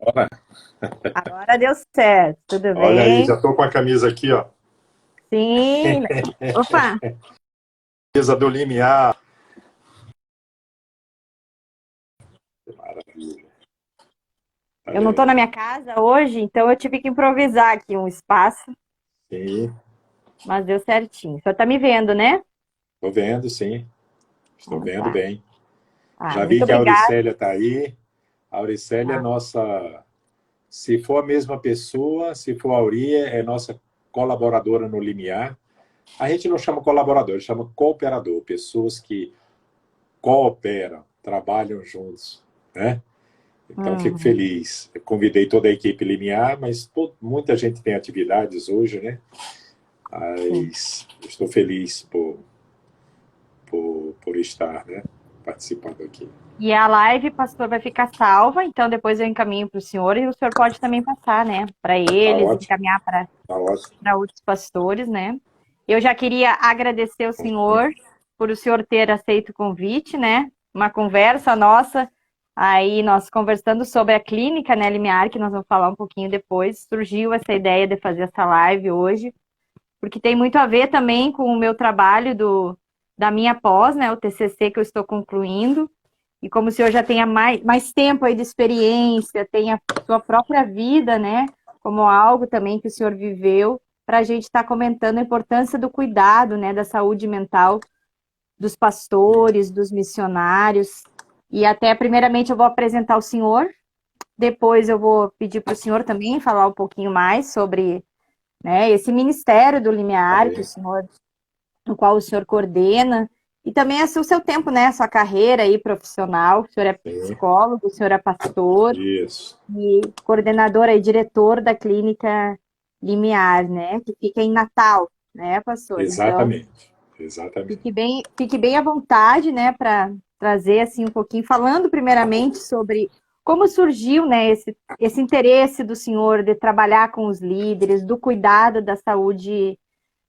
Bora. Agora deu certo, tudo Olha aí, bem? já estou com a camisa aqui, ó. Sim. Opa, Camisa do Limiar. Que maravilha. eu não Olha estou na aí. minha casa hoje, então eu tive que improvisar aqui um espaço, Sim, mas deu certinho. O senhor está me vendo, né? estou vendo, sim. Estou Ah, vendo tá. bem. Ah, Já vi muito que a obrigada. Auricélia está aí. A Auricélia é Ah, nossa. Se for a mesma pessoa, se for a Auria, é nossa colaboradora no Limiar. A gente não chama colaborador, chama cooperador. Pessoas que cooperam, trabalham juntos, né? Então, fico uhum, feliz. Eu convidei toda a equipe Limiar, mas muita gente tem atividades hoje, né? sim. Mas estou feliz por estar, né? Participando aqui. E a live, pastor, vai ficar salva, então depois eu encaminho para o senhor e o senhor pode também passar, né? Para Tá eles, ótimo, encaminhar para tá ótimo. outros pastores, né? Eu já queria agradecer ao senhor por o senhor ter aceito o convite, né? Uma conversa nossa, aí nós conversando sobre a clínica, né, Limiar, que nós vamos falar um pouquinho depois, surgiu essa ideia de fazer essa live hoje, porque tem muito a ver também com o meu trabalho da minha pós, né, o TCC que eu estou concluindo, e como o senhor já tenha mais tempo aí de experiência, tem a sua própria vida, né? Como algo também que o senhor viveu, para a gente estar comentando a importância do cuidado, né? Da saúde mental dos pastores, dos missionários. E até, primeiramente, eu vou apresentar o senhor, depois eu vou pedir para o senhor também falar um pouquinho mais sobre, né, esse ministério do Tá limiar que o bem. senhor no qual o senhor coordena, e também o seu tempo, né, a sua carreira aí profissional, o senhor é Sim, psicólogo, o senhor é pastor isso. e coordenador e diretor da clínica Limiar, né, que fica em Natal, né, pastor? Então, Exatamente. Exatamente. fique bem à vontade, né, para trazer assim um pouquinho, falando primeiramente sobre como surgiu, né, esse interesse do senhor de trabalhar com os líderes, do cuidado da saúde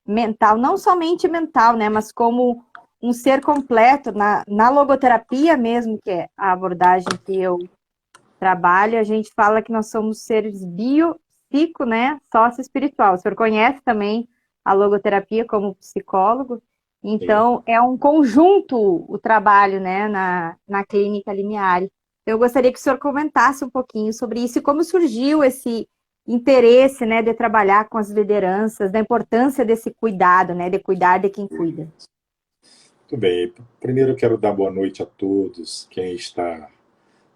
mental, não somente mental, né, mas como um ser completo na logoterapia mesmo, que é a abordagem que eu trabalho, a gente fala que nós somos seres psico, né, sócio-espiritual. O senhor conhece também a logoterapia como psicólogo? Sim. Então, é um conjunto o trabalho, né, na clínica Limiari. Eu gostaria que o senhor comentasse um pouquinho sobre isso e como surgiu esse interesse, né, de trabalhar com as lideranças, da importância desse cuidado, né, de cuidar de quem cuida. Muito bem. Primeiro eu quero dar boa noite a todos, quem está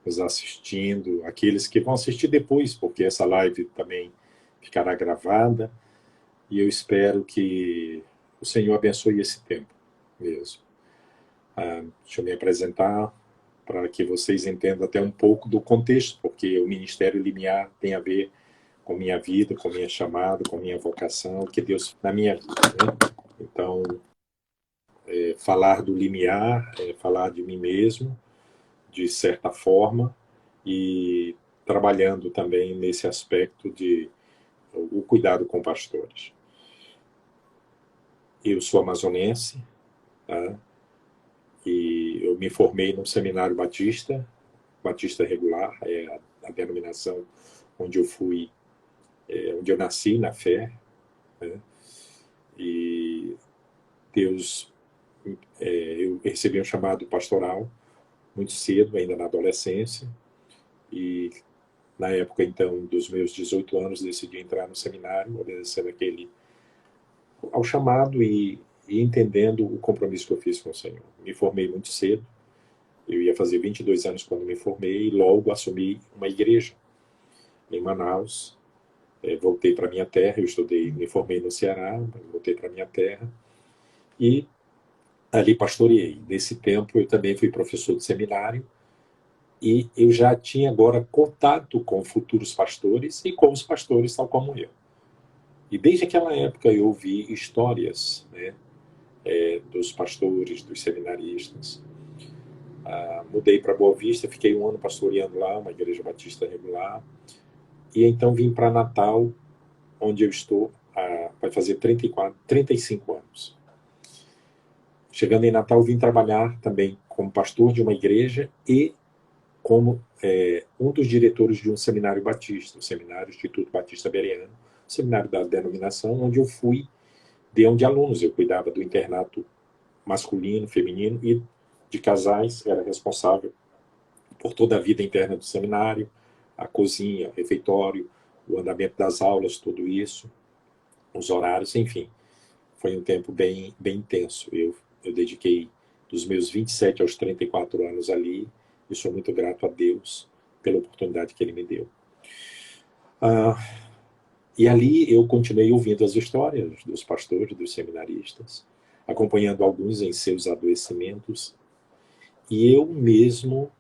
nos assistindo, aqueles que vão assistir depois, porque essa live também ficará gravada. E eu espero que o Senhor abençoe esse tempo mesmo. Deixa eu me apresentar para que vocês entendam até um pouco do contexto, porque o Ministério Limiar tem a ver com minha vida, com minha chamada, com minha vocação, o que Deus fez na minha vida. Né? Então, falar do limiar é falar de mim mesmo, de certa forma, e trabalhando também nesse aspecto de o cuidado com pastores. Eu sou amazonense, tá? E eu me formei num seminário batista, batista regular, é a denominação onde eu fui, onde eu nasci na fé, né? E Deus, eu recebi um chamado pastoral muito cedo, ainda na adolescência, e na época então dos meus 18 anos decidi entrar no seminário, obedecendo ao chamado e entendendo o compromisso que eu fiz com o Senhor. Me formei muito cedo, eu ia fazer 22 anos quando me formei e logo assumi uma igreja em Manaus. Voltei para minha terra, eu estudei, me formei no Ceará, voltei para minha terra e ali pastoreei. Nesse tempo eu também fui professor de seminário e eu já tinha agora contato com futuros pastores e com os pastores tal como eu. E desde aquela época eu ouvi histórias, né, dos pastores, dos seminaristas. Mudei para Boa Vista, fiquei um ano pastoreando lá, uma igreja batista regular. E então vim para Natal, onde eu estou, vai fazer 35 anos. Chegando em Natal, vim trabalhar também como pastor de uma igreja e como um dos diretores de um seminário batista, o Seminário Instituto Batista Bereano, seminário da denominação, onde eu fui de alunos. Eu cuidava do internato masculino, feminino e de casais, era responsável por toda a vida interna do seminário, a cozinha, o refeitório, o andamento das aulas, tudo isso, os horários, enfim. Foi um tempo bem intenso. Eu dediquei dos meus 27 aos 34 anos ali, e sou muito grato a Deus pela oportunidade que Ele me deu. E ali eu continuei ouvindo as histórias dos pastores, dos seminaristas, acompanhando alguns em seus adoecimentos, e eu mesmo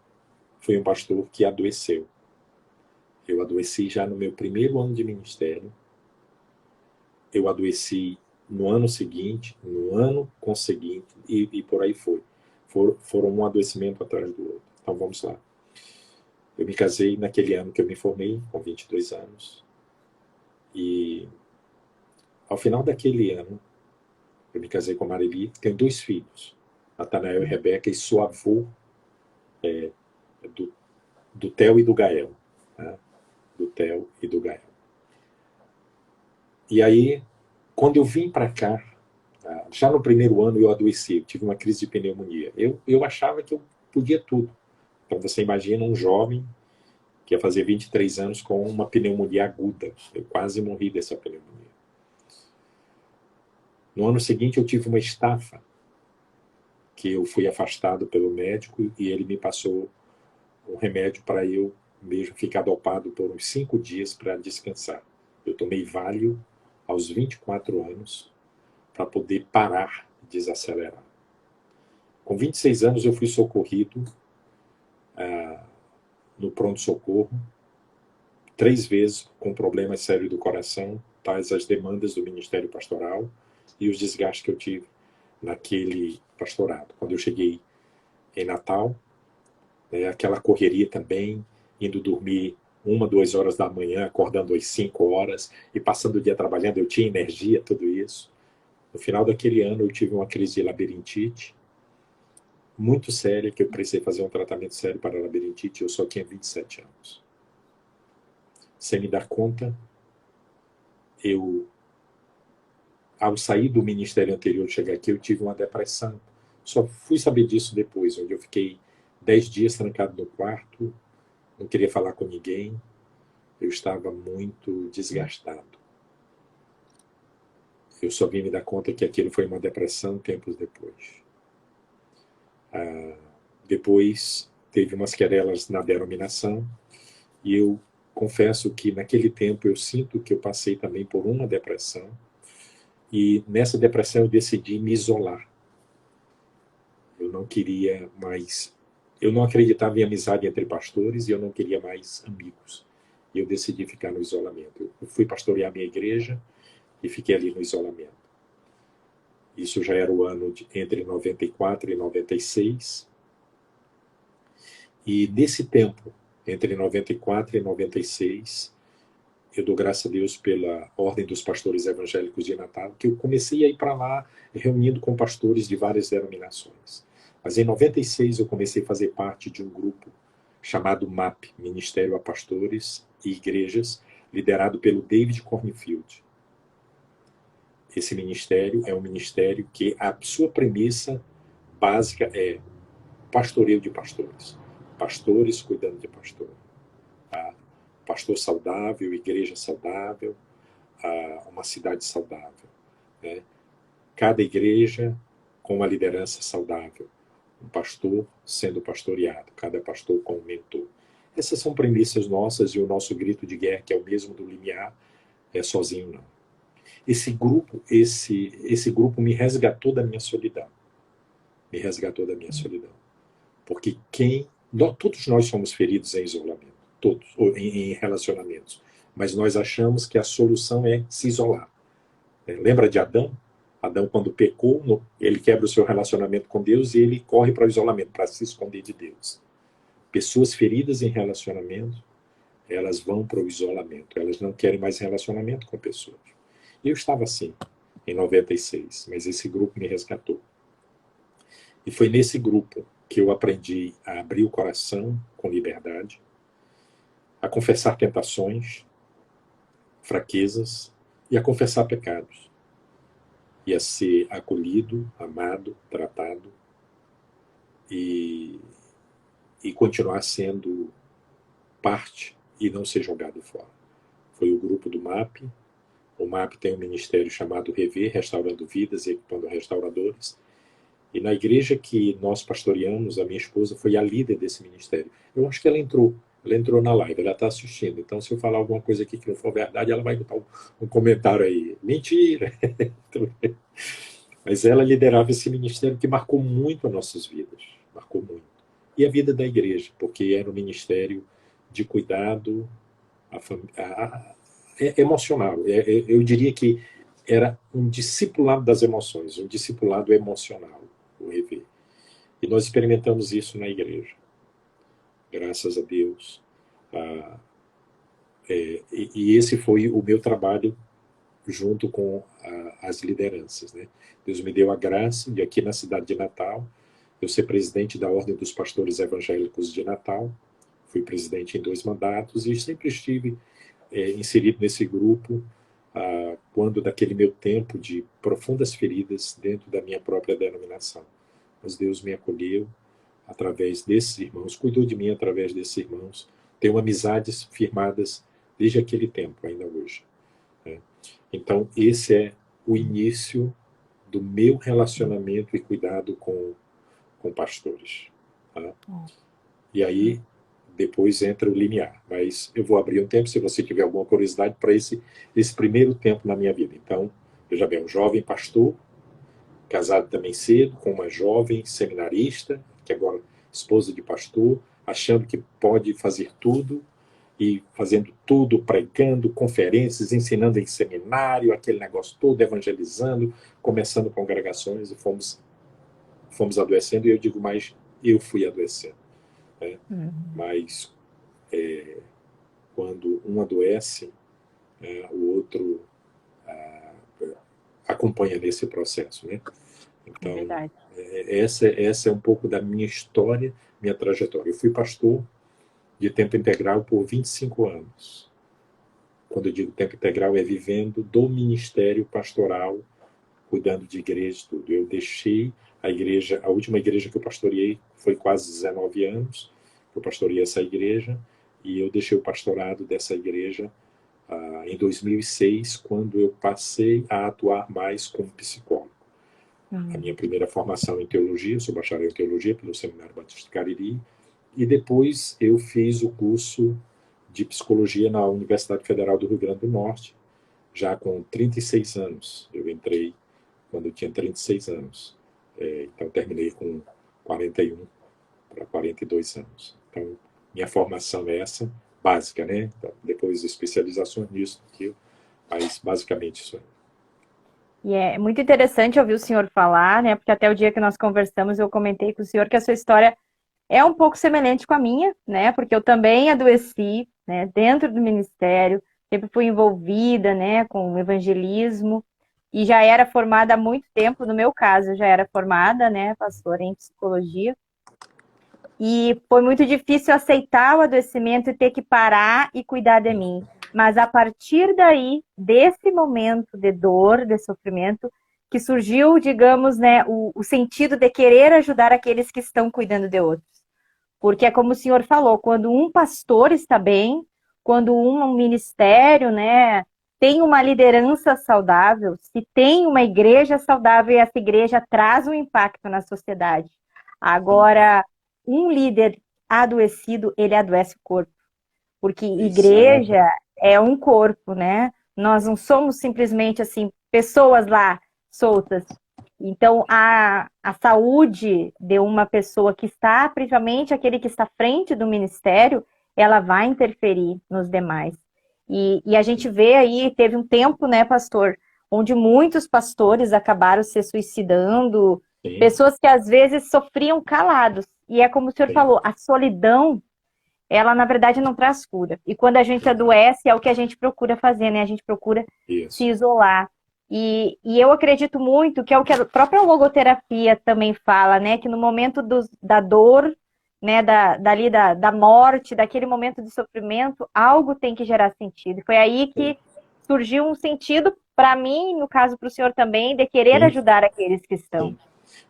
fui um pastor que adoeceu. Eu adoeci já no meu primeiro ano de ministério, eu adoeci no ano seguinte, no ano conseguinte, e por aí foi. Foram um adoecimento atrás do outro. Então vamos lá. Eu me casei naquele ano que eu me formei, com 22 anos, e ao final daquele ano, eu me casei com a Marili, tenho 2 filhos, Natanael e Rebeca, e sou avô do Theo e do Gael. Né? Do Theo e do Gael. E aí, quando eu vim para cá, já no primeiro ano eu adoeci, eu tive uma crise de pneumonia. Eu achava que eu podia tudo. Então você imagina um jovem que ia fazer 23 anos com uma pneumonia aguda. Eu quase morri dessa pneumonia. No ano seguinte eu tive uma estafa, que eu fui afastado pelo médico e ele me passou um remédio para eu mesmo ficar dopado por uns 5 dias para descansar. Eu tomei Valium aos 24 anos para poder parar de desacelerar. Com 26 anos eu fui socorrido no pronto-socorro, 3 vezes com problemas sérios do coração, tais as demandas do Ministério Pastoral e os desgastes que eu tive naquele pastorado. Quando eu cheguei em Natal, aquela correria também, indo dormir 1, 2 horas da manhã, acordando às 5 horas e passando o dia trabalhando, eu tinha energia, tudo isso. No final daquele ano eu tive uma crise de labirintite muito séria, que eu precisei fazer um tratamento sério para a labirintite, eu só tinha 27 anos. Sem me dar conta, ao sair do ministério anterior, chegar aqui, eu tive uma depressão. Só fui saber disso depois, onde eu fiquei 10 dias trancado no quarto, não queria falar com ninguém, eu estava muito desgastado. Eu só vim me dar conta que aquilo foi uma depressão tempos depois. Depois teve umas querelas na denominação, e eu confesso que naquele tempo eu sinto que eu passei também por uma depressão, e nessa depressão eu decidi me isolar. Eu não queria mais, eu não acreditava em amizade entre pastores e eu não queria mais amigos. E eu decidi ficar no isolamento. Eu fui pastorear minha igreja e fiquei ali no isolamento. Isso já era o ano entre 94 e 96. E nesse tempo, entre 94 e 96, eu dou graças a Deus pela Ordem dos Pastores Evangélicos de Natal, que eu comecei a ir para lá reunindo com pastores de várias denominações. Mas em 96 eu comecei a fazer parte de um grupo chamado MAP, Ministério a Pastores e Igrejas, liderado pelo David Cornfield. Esse ministério é um ministério que a sua premissa básica é pastoreio de pastores. Pastores cuidando de pastor. Pastor saudável, igreja saudável, uma cidade saudável. Né? Cada igreja com uma liderança saudável. Um pastor sendo pastoreado, cada pastor com um mentor. Essas são premissas nossas e o nosso grito de guerra, que é o mesmo do limiar, é sozinho não. Esse grupo me resgatou da minha solidão. Me resgatou da minha solidão. Porque todos nós somos feridos em isolamento. Todos, ou em relacionamentos. Mas nós achamos que a solução é se isolar. Lembra de Adão? Adão, quando pecou, ele quebra o seu relacionamento com Deus e ele corre para o isolamento, para se esconder de Deus. Pessoas feridas em relacionamento, elas vão para o isolamento. Elas não querem mais relacionamento com pessoas. E eu estava assim, em 96, mas esse grupo me resgatou. E foi nesse grupo que eu aprendi a abrir o coração com liberdade, a confessar tentações, fraquezas e a confessar pecados. E a ser acolhido, amado, tratado e continuar sendo parte e não ser jogado fora. Foi o grupo do MAP. O MAP tem um ministério chamado Rever, Restaurando Vidas e Equipando Restauradores. E na igreja que nós pastoreamos, a minha esposa foi a líder desse ministério. Eu acho que ela entrou na live, ela está assistindo. Então, se eu falar alguma coisa aqui que não for verdade, ela vai botar um comentário aí. Mentira! Mas ela liderava esse ministério que marcou muito as nossas vidas. Marcou muito. E a vida da igreja, porque era um ministério de cuidado emocional. Eu diria que era um discipulado das emoções, um discipulado emocional, o Rever. E nós experimentamos isso na igreja. Graças a Deus. E esse foi o meu trabalho junto com as lideranças, né? Deus me deu a graça de aqui na cidade de Natal eu ser presidente da Ordem dos Pastores Evangélicos de Natal. Fui presidente em 2 mandatos e sempre estive inserido nesse grupo quando daquele meu tempo de profundas feridas dentro da minha própria denominação. Mas Deus me acolheu através desses irmãos, cuidou de mim através desses irmãos. Tenho amizades firmadas desde aquele tempo, ainda hoje. Né? Então, esse é o início do meu relacionamento e cuidado com pastores. Tá? E aí, depois entra o limiar. Mas eu vou abrir um tempo, se você tiver alguma curiosidade, para esse primeiro tempo na minha vida. Então, veja bem, um jovem pastor, casado também cedo, com uma jovem seminarista, que agora é esposa de pastor, achando que pode fazer tudo, e fazendo tudo, pregando, conferências, ensinando em seminário, aquele negócio todo, evangelizando, começando congregações, e fomos adoecendo, e eu digo mais, eu fui adoecendo. Né? Mas quando um adoece, o outro acompanha nesse processo. Né? Então, essa é um pouco da minha história, minha trajetória. Eu fui pastor de tempo integral por 25 anos. Quando eu digo tempo integral, é vivendo do ministério pastoral, cuidando de igreja e tudo. Eu deixei a igreja, a última igreja que eu pastoreei foi quase 19 anos, que eu pastoreei essa igreja, e eu deixei o pastorado dessa igreja em 2006, quando eu passei a atuar mais como psicólogo. A minha primeira formação em teologia, eu sou bacharel em teologia pelo Seminário Batista Cariri, e depois eu fiz o curso de psicologia na Universidade Federal do Rio Grande do Norte, já com 36 anos. Eu entrei quando eu tinha 36 anos. Então, terminei com 41 para 42 anos. Então, minha formação é essa, básica, né? Então, depois especializações nisso, mas basicamente isso aí. E é muito interessante ouvir o senhor falar, né? Porque até o dia que nós conversamos, eu comentei com o senhor que a sua história é um pouco semelhante com a minha, né? Porque eu também adoeci, né? Dentro do ministério, sempre fui envolvida, né? Com o evangelismo e já era formada há muito tempo. No meu caso, eu já era formada, né? Pastora em psicologia. E foi muito difícil aceitar o adoecimento e ter que parar e cuidar de mim. Mas a partir daí, desse momento de dor, de sofrimento, que surgiu, digamos, né, o sentido de querer ajudar aqueles que estão cuidando de outros. Porque é como o senhor falou, quando um pastor está bem, quando um ministério, né, tem uma liderança saudável, se tem uma igreja saudável, essa igreja traz um impacto na sociedade. Agora, um líder adoecido, ele adoece o corpo. Porque igreja é um corpo, né? Nós não somos simplesmente, assim, pessoas lá soltas. Então, a saúde de uma pessoa que está, principalmente aquele que está à frente do ministério, ela vai interferir nos demais. E a gente vê aí, teve um tempo, né, pastor, onde muitos pastores acabaram se suicidando, Sim. Pessoas que às vezes sofriam calados. E é como o senhor falou, a solidão, ela na verdade não traz cura. E quando a gente adoece, é o que a gente procura fazer, né? A gente procura se isolar. E eu acredito muito que é o que a própria logoterapia também fala, né? Que no momento da dor, né? Da morte, daquele momento de sofrimento, algo tem que gerar sentido. E foi aí Sim, que surgiu um sentido para mim, no caso para o senhor também, de querer sim, ajudar aqueles que estão. sim.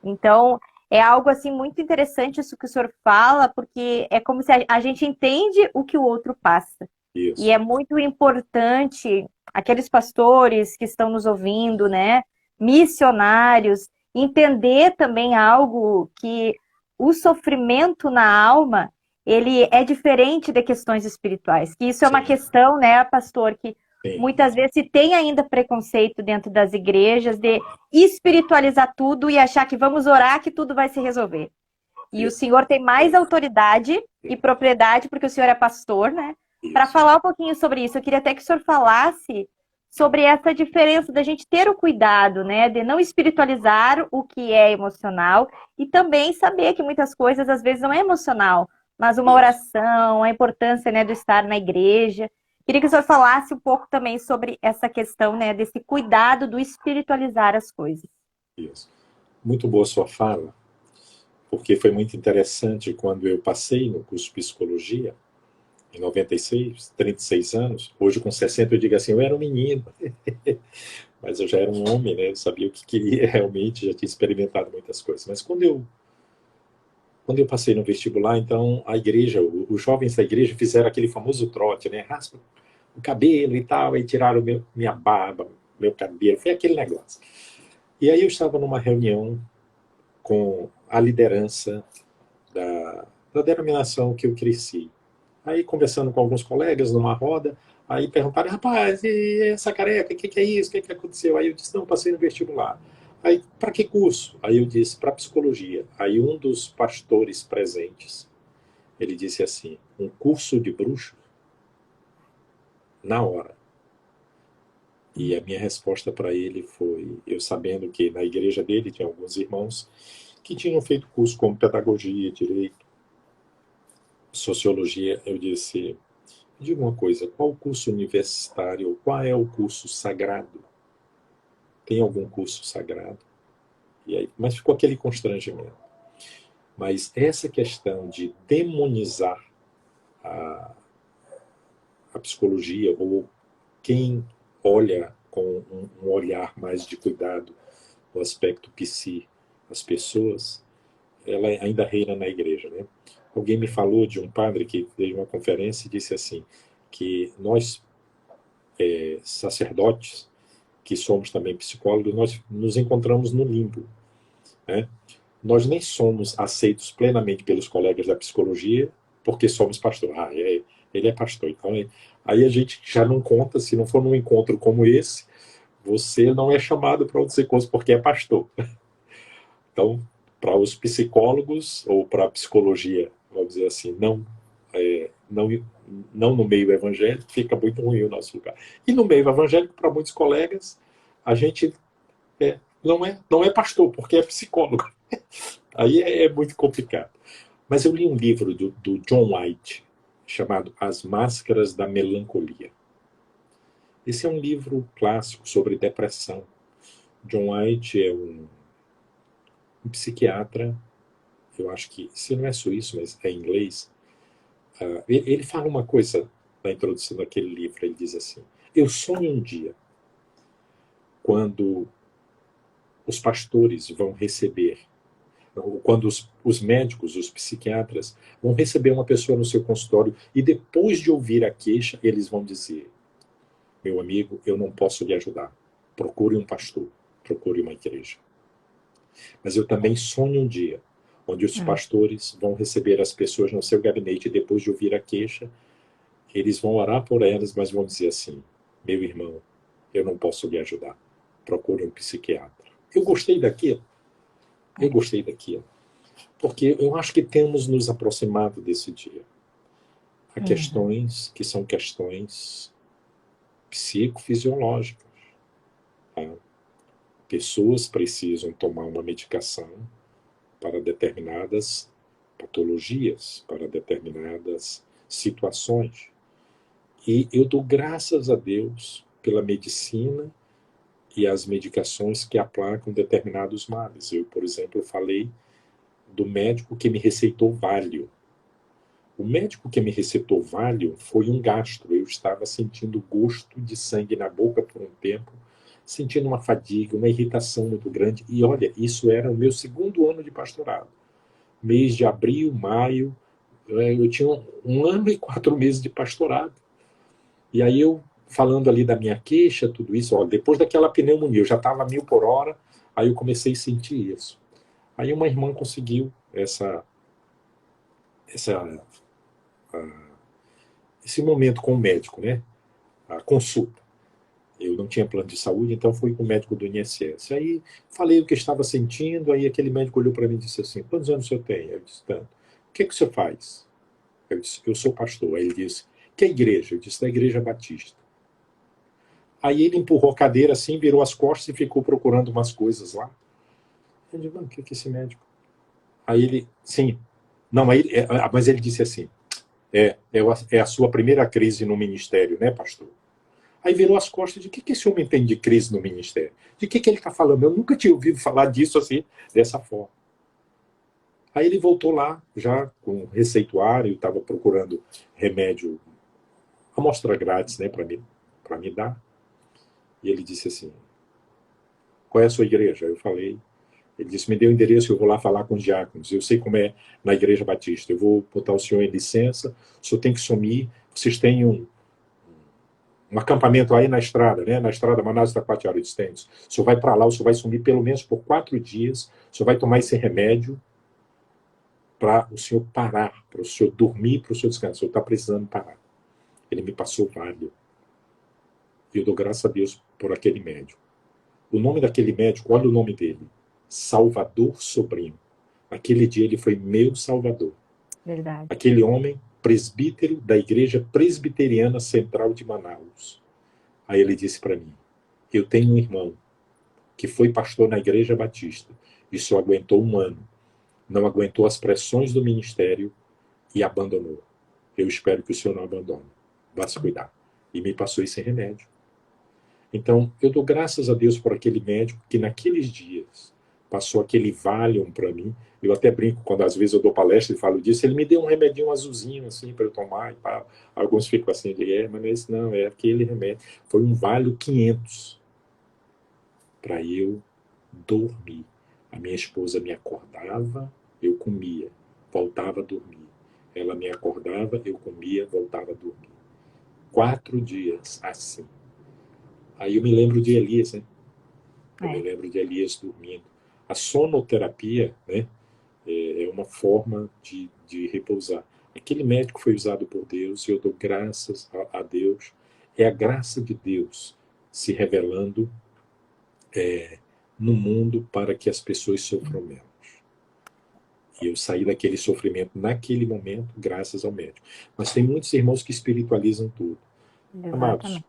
Então, é algo assim muito interessante isso que o senhor fala, porque é como se a gente entende o que o outro passa. E Isso. é muito importante aqueles pastores que estão nos ouvindo, né, missionários, entender também algo que o sofrimento na alma, ele é diferente de questões espirituais. Que isso é uma Sim, questão, né, pastor, que sim. muitas vezes se tem ainda preconceito dentro das igrejas de espiritualizar tudo e achar que vamos orar que tudo vai se resolver. E o Isso. senhor tem mais autoridade e propriedade, porque o senhor é pastor, né? Para Isso. falar um pouquinho sobre isso. Eu queria até que o senhor falasse sobre essa diferença da gente ter o cuidado, né? De não espiritualizar o que é emocional e também saber que muitas coisas às vezes não é emocional, mas uma Isso. oração, a importância, né, do estar na igreja. Queria que o senhor falasse um pouco também sobre essa questão, né, desse cuidado do espiritualizar as coisas. Isso. Muito boa sua fala, porque foi muito interessante quando eu passei no curso de psicologia, em 96, 36 anos. Hoje, com 60, eu digo assim, eu era um menino, mas eu já era um homem, né? Eu sabia o que queria realmente, já tinha experimentado muitas coisas. Mas quando eu passei no vestibular, então a igreja, os jovens da igreja fizeram aquele famoso trote, né? Raspa o cabelo e tal, aí tiraram minha barba, meu cabelo, foi aquele negócio. E aí eu estava numa reunião com a liderança da denominação que eu cresci. Aí conversando com alguns colegas numa roda, aí perguntaram, rapaz, e essa careca, o que é isso? O que aconteceu? Aí eu disse, não, passei no vestibular. Aí, para que curso? Aí eu disse, para psicologia. Aí um dos pastores presentes, ele disse assim, um curso de bruxo? Na hora. E a minha resposta para ele foi, eu sabendo que na igreja dele tinha alguns irmãos que tinham feito curso como pedagogia, direito, sociologia, eu disse, diga uma coisa, qual o curso universitário, qual é o curso sagrado? Tem algum curso sagrado? E aí, mas ficou aquele constrangimento. Mas essa questão de demonizar a, a psicologia, ou quem olha com um olhar mais de cuidado o aspecto psi, as pessoas, ela ainda reina na igreja, né? Alguém me falou de um padre que deu uma conferência e disse assim, que nós, sacerdotes, que somos também psicólogos, nós nos encontramos no limbo, né? Nós nem somos aceitos plenamente pelos colegas da psicologia, porque somos pastor. Ele é pastor. Então, aí a gente já não conta, se não for num encontro como esse, você não é chamado para outros encontros porque é pastor. Então, para os psicólogos ou para a psicologia, vamos dizer assim, não no meio evangélico, fica muito ruim o nosso lugar. E no meio evangélico, para muitos colegas, a gente não é pastor, porque é psicólogo. Aí é muito complicado. Mas eu li um livro do John White, chamado As Máscaras da Melancolia. Esse é um livro clássico sobre depressão. John White é um psiquiatra, eu acho que, se não é suíço, mas é inglês. Ele fala uma coisa na introdução daquele livro, ele diz assim, eu sonho um dia quando os pastores vão receber, quando os médicos, os psiquiatras, vão receber uma pessoa no seu consultório e depois de ouvir a queixa, eles vão dizer, meu amigo, eu não posso lhe ajudar. Procure um pastor, procure uma igreja. Mas eu também sonho um dia onde os pastores vão receber as pessoas no seu gabinete e depois de ouvir a queixa, eles vão orar por elas, mas vão dizer assim, meu irmão, eu não posso lhe ajudar. Procure um psiquiatra. Eu gostei daquilo. Eu gostei daquilo. Porque eu acho que temos nos aproximado desse dia. Há questões que são questões psicofisiológicas. Tá? Pessoas precisam tomar uma medicação para determinadas patologias, para determinadas situações. E eu dou graças a Deus pela medicina e as medicações que aplacam determinados males. Eu, por exemplo, falei do médico que me receitou Valium. O médico que me receitou Valium foi um gastro. Eu estava sentindo gosto de sangue na boca por um tempo, sentindo uma fadiga, uma irritação muito grande. E olha, isso era o meu segundo ano de pastorado. Mês de abril, maio, eu tinha 1 ano e 4 meses de pastorado. E aí eu, falando ali da minha queixa, tudo isso, ó, depois daquela pneumonia, eu já estava 1000 por hora, aí eu comecei a sentir isso. Aí uma irmã conseguiu esse momento com o médico, né? A consulta. Eu não tinha plano de saúde, então fui com o médico do INSS. Aí falei o que estava sentindo, aí aquele médico olhou para mim e disse assim, quantos anos o senhor tem? Eu disse, tanto. O que o senhor faz? Eu disse, eu sou pastor. Aí ele disse, que igreja? Eu disse, da Igreja Batista. Aí ele empurrou a cadeira assim, virou as costas e ficou procurando umas coisas lá. Eu disse, o que é esse médico? Aí ele, sim. Não, mas ele disse assim, é a sua primeira crise no ministério, né, pastor? Aí virou as costas de que esse homem tem de crise no ministério? De que ele está falando? Eu nunca tinha ouvido falar disso assim, dessa forma. Aí ele voltou lá, já com receituário, estava procurando remédio, amostra grátis, né, para me dar. E ele disse assim, qual é a sua igreja? Eu falei. Ele disse, me dê o endereço, eu vou lá falar com os diáconos. Eu sei como é na Igreja Batista. Eu vou botar o senhor em licença, o senhor tem que sumir. Vocês têm um acampamento aí na estrada, né? Na estrada Manaus-Taquatiara de Estênios. O senhor vai para lá, o senhor vai sumir pelo menos por 4 dias. O senhor vai tomar esse remédio para o senhor parar, para o senhor dormir, para o senhor descansar. O senhor está precisando parar. Ele me passou Valium. E eu dou graças a Deus por aquele médico. O nome daquele médico, olha o nome dele. Salvador Sobrinho. Aquele dia ele foi meu salvador. Verdade. Aquele homem, presbítero da Igreja Presbiteriana Central de Manaus. Aí ele disse para mim, eu tenho um irmão que foi pastor na Igreja Batista e só aguentou 1 ano. Não aguentou as pressões do ministério e abandonou. Eu espero que o senhor não abandone. Vá se cuidar. E me passou esse remédio. Então, eu dou graças a Deus por aquele médico que naqueles dias passou aquele Valium para mim. Eu até brinco quando às vezes eu dou palestra e falo disso. Ele me deu um remedinho azulzinho assim para eu tomar. E pá. Alguns ficam assim, mas não é esse não, é aquele remédio. Foi um Valium 500 para eu dormir. A minha esposa me acordava, eu comia, voltava a dormir. Ela me acordava, eu comia, voltava a dormir. 4 dias assim. Aí eu me lembro de Elias, né? Eu me lembro de Elias dormindo. A sonoterapia, né, é uma forma de repousar. Aquele médico foi usado por Deus e eu dou graças a Deus. É a graça de Deus se revelando no mundo para que as pessoas sofram menos. E eu saí daquele sofrimento naquele momento graças ao médico. Mas tem muitos irmãos que espiritualizam tudo. Amados,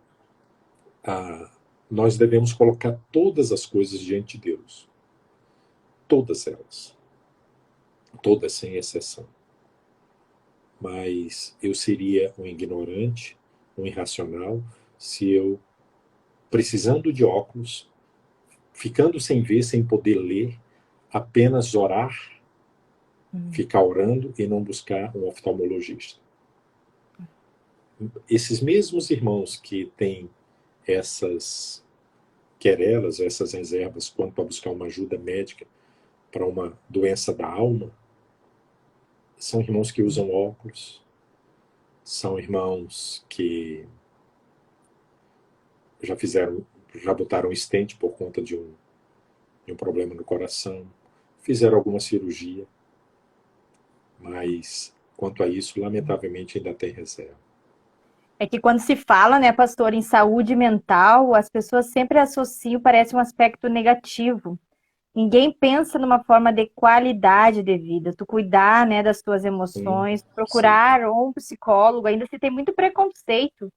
nós devemos colocar todas as coisas diante de Deus. Todas elas. Todas, sem exceção. Mas eu seria um ignorante, um irracional, se eu, precisando de óculos, ficando sem ver, sem poder ler, apenas orar, ficar orando e não buscar um oftalmologista. Esses mesmos irmãos que têm essas querelas, essas reservas quanto a buscar uma ajuda médica para uma doença da alma, são irmãos que usam óculos, são irmãos que já botaram stent por conta de um problema no coração, fizeram alguma cirurgia, mas quanto a isso, lamentavelmente, ainda tem reserva. É que quando se fala, né, pastor, em saúde mental, as pessoas sempre associam, parece um aspecto negativo. Ninguém pensa numa forma de qualidade de vida, tu cuidar, né, das tuas emoções, procurar um psicólogo, ainda se tem muito preconceito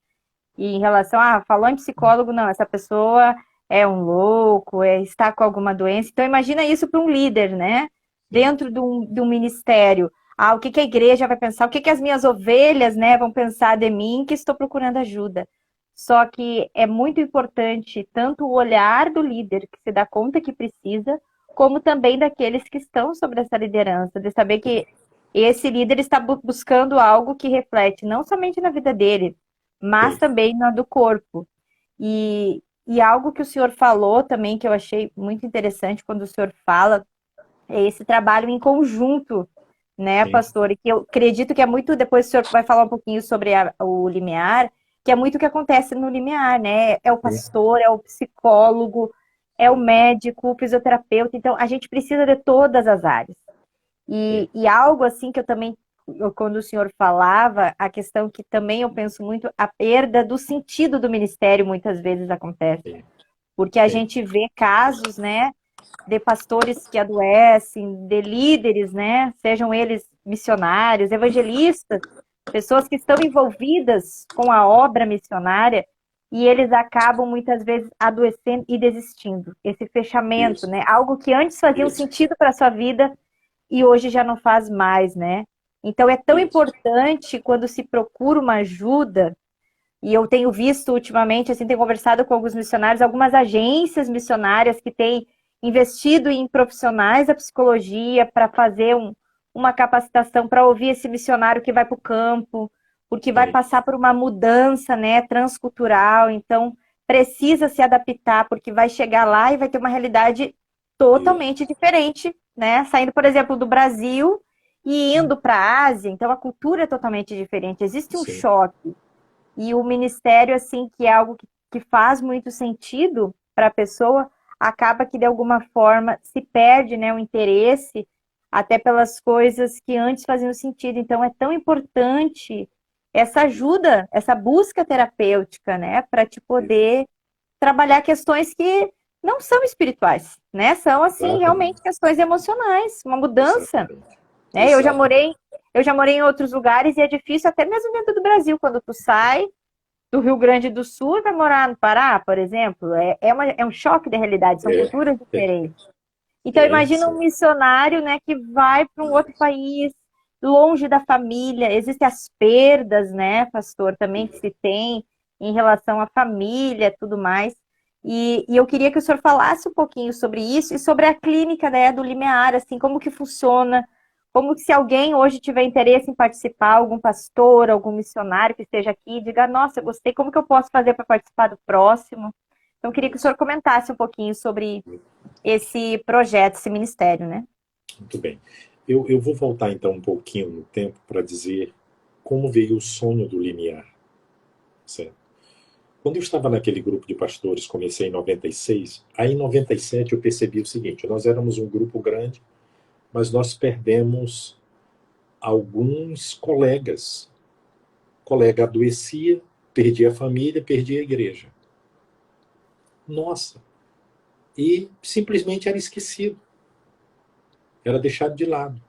em relação falou em psicólogo, não, essa pessoa é um louco, está com alguma doença. Então imagina isso para um líder, né, dentro de um ministério. O que a igreja vai pensar, o que as minhas ovelhas, né, vão pensar de mim que estou procurando ajuda. Só que é muito importante tanto o olhar do líder, que se dá conta que precisa, como também daqueles que estão sobre essa liderança, de saber que esse líder está buscando algo que reflete não somente na vida dele, mas Sim, também na do corpo. E algo que o senhor falou também, que eu achei muito interessante quando o senhor fala, é esse trabalho em conjunto, né, sim, pastor? E que eu acredito que é muito, depois o senhor vai falar um pouquinho sobre o limiar, que é muito o que acontece no limiar, né? É o sim, pastor, é o psicólogo, é o médico, o fisioterapeuta. Então, a gente precisa de todas as áreas. sim, E algo assim que eu também, quando o senhor falava, a questão que também eu penso muito, a perda do sentido do ministério muitas vezes acontece. sim, Porque a sim, gente vê casos, né, de pastores que adoecem, de líderes, né, sejam eles missionários, evangelistas, pessoas que estão envolvidas com a obra missionária, e eles acabam muitas vezes adoecendo e desistindo. Esse fechamento, isso, né, algo que antes fazia um isso, sentido para a sua vida e hoje já não faz mais, né? Então é tão isso, importante quando se procura uma ajuda, e eu tenho visto ultimamente, assim, tenho conversado com alguns missionários, algumas agências missionárias que têm investido em profissionais da psicologia para fazer uma capacitação para ouvir esse missionário que vai para o campo, porque vai sim, passar por uma mudança, né, transcultural, então precisa se adaptar, porque vai chegar lá e vai ter uma realidade isso, totalmente diferente, né? Saindo, por exemplo, do Brasil e indo para a Ásia, então a cultura é totalmente diferente. Existe um sim, choque. E o ministério, assim, que é algo que faz muito sentido para a pessoa, acaba que de alguma forma se perde, né, o interesse até pelas coisas que antes faziam sentido. Então é tão importante essa ajuda, essa busca terapêutica, né, para te isso, poder trabalhar questões que não são espirituais, né? São assim realmente exatamente, questões emocionais, uma mudança, exatamente, né? exatamente, Eu já morei em outros lugares e é difícil até mesmo dentro do Brasil quando tu sai do Rio Grande do Sul e vai morar no Pará, por exemplo. É um choque de realidade, são é, culturas é, diferentes. Então, sim, imagina um sim, missionário, né, que vai para um outro país, longe da família. Existem as perdas, né, pastor, também que isso, se tem em relação à família, tudo mais. E eu queria que o senhor falasse um pouquinho sobre isso e sobre a clínica, né, do limiar, assim, como que funciona, como que se alguém hoje tiver interesse em participar, algum pastor, algum missionário que esteja aqui, diga, nossa, eu gostei, como que eu posso fazer para participar do próximo? Então, eu queria que o isso, senhor comentasse um pouquinho sobre esse projeto, esse ministério, né? muito bem. Eu vou voltar então um pouquinho no tempo para dizer como veio o sonho do limiar, certo? Quando eu estava naquele grupo de pastores, comecei em 96, aí em 97 eu percebi o seguinte, nós éramos um grupo grande, mas nós perdemos alguns colegas. O colega adoecia, perdia a família, perdia a igreja. Nossa! E simplesmente era esquecido, era deixado de lado.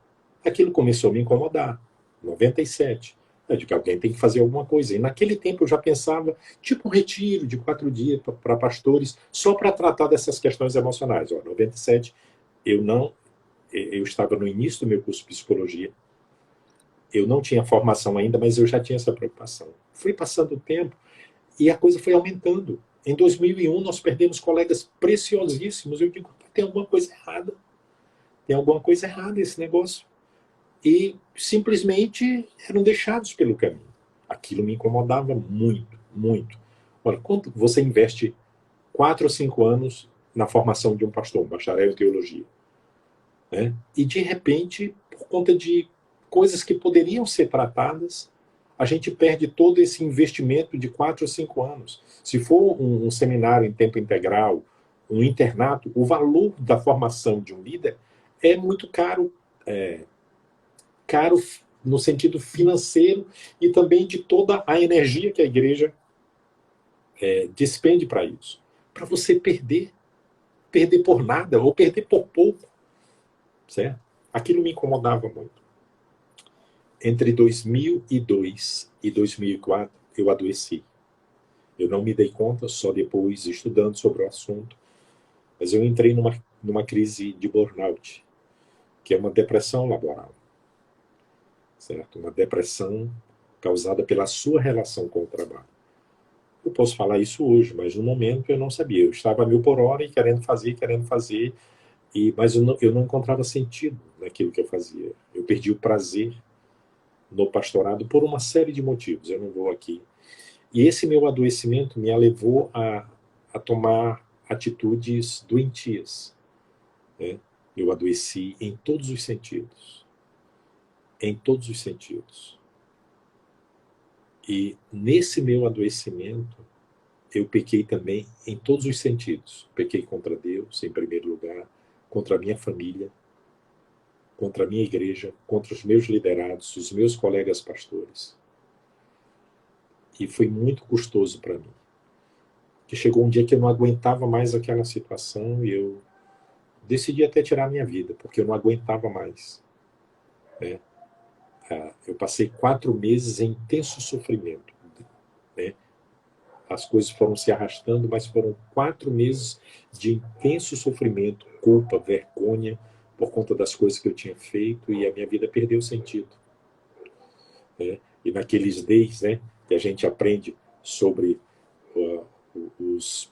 Aquilo começou a me incomodar. 97. Eu digo que alguém tem que fazer alguma coisa. E naquele tempo eu já pensava, tipo um retiro de 4 dias para pastores, só para tratar dessas questões emocionais. Ó, 97, eu não, eu estava no início do meu curso de psicologia, eu não tinha formação ainda, mas eu já tinha essa preocupação. Fui passando o tempo e a coisa foi aumentando. Em 2001 nós perdemos colegas preciosíssimos. Eu digo, tem alguma coisa errada. Tem alguma coisa errada nesse negócio. E simplesmente eram deixados pelo caminho. Aquilo me incomodava muito, muito. Olha, quanto você investe 4 ou 5 anos na formação de um pastor, um bacharel em teologia, né? E de repente, por conta de coisas que poderiam ser tratadas, a gente perde todo esse investimento de 4 ou 5 anos. Se for um seminário em tempo integral, um internato, o valor da formação de um líder é muito caro, caro no sentido financeiro e também de toda a energia que a igreja despende para isso. Para você perder por nada ou perder por pouco, certo? Aquilo me incomodava muito. Entre 2002 e 2004, eu adoeci. Eu não me dei conta, só depois, estudando sobre o assunto, mas eu entrei numa crise de burnout, que é uma depressão laboral, certo? Uma depressão causada pela sua relação com o trabalho. posso falar isso hoje, mas no momento eu não sabia. Eu estava a mil por hora e querendo fazer, mas eu não encontrava sentido naquilo que eu fazia. Eu perdi o prazer no pastorado por uma série de motivos, eu não vou aqui. E esse meu adoecimento me levou a tomar atitudes doentias, né? Eu adoeci em todos os sentidos. Em todos os sentidos. E nesse meu adoecimento, eu pequei também em todos os sentidos. Pequei contra Deus, em primeiro lugar, contra a minha família, contra a minha igreja, contra os meus liderados, os meus colegas pastores. E foi muito custoso para mim. Que chegou um dia que eu não aguentava mais aquela situação e eu decidi até tirar a minha vida, porque eu não aguentava mais, né? Eu passei 4 meses em intenso sofrimento, né? As coisas foram se arrastando, mas foram 4 meses de intenso sofrimento, culpa, vergonha, por conta das coisas que eu tinha feito, e a minha vida perdeu sentido, né? E naqueles days, né, que a gente aprende sobre os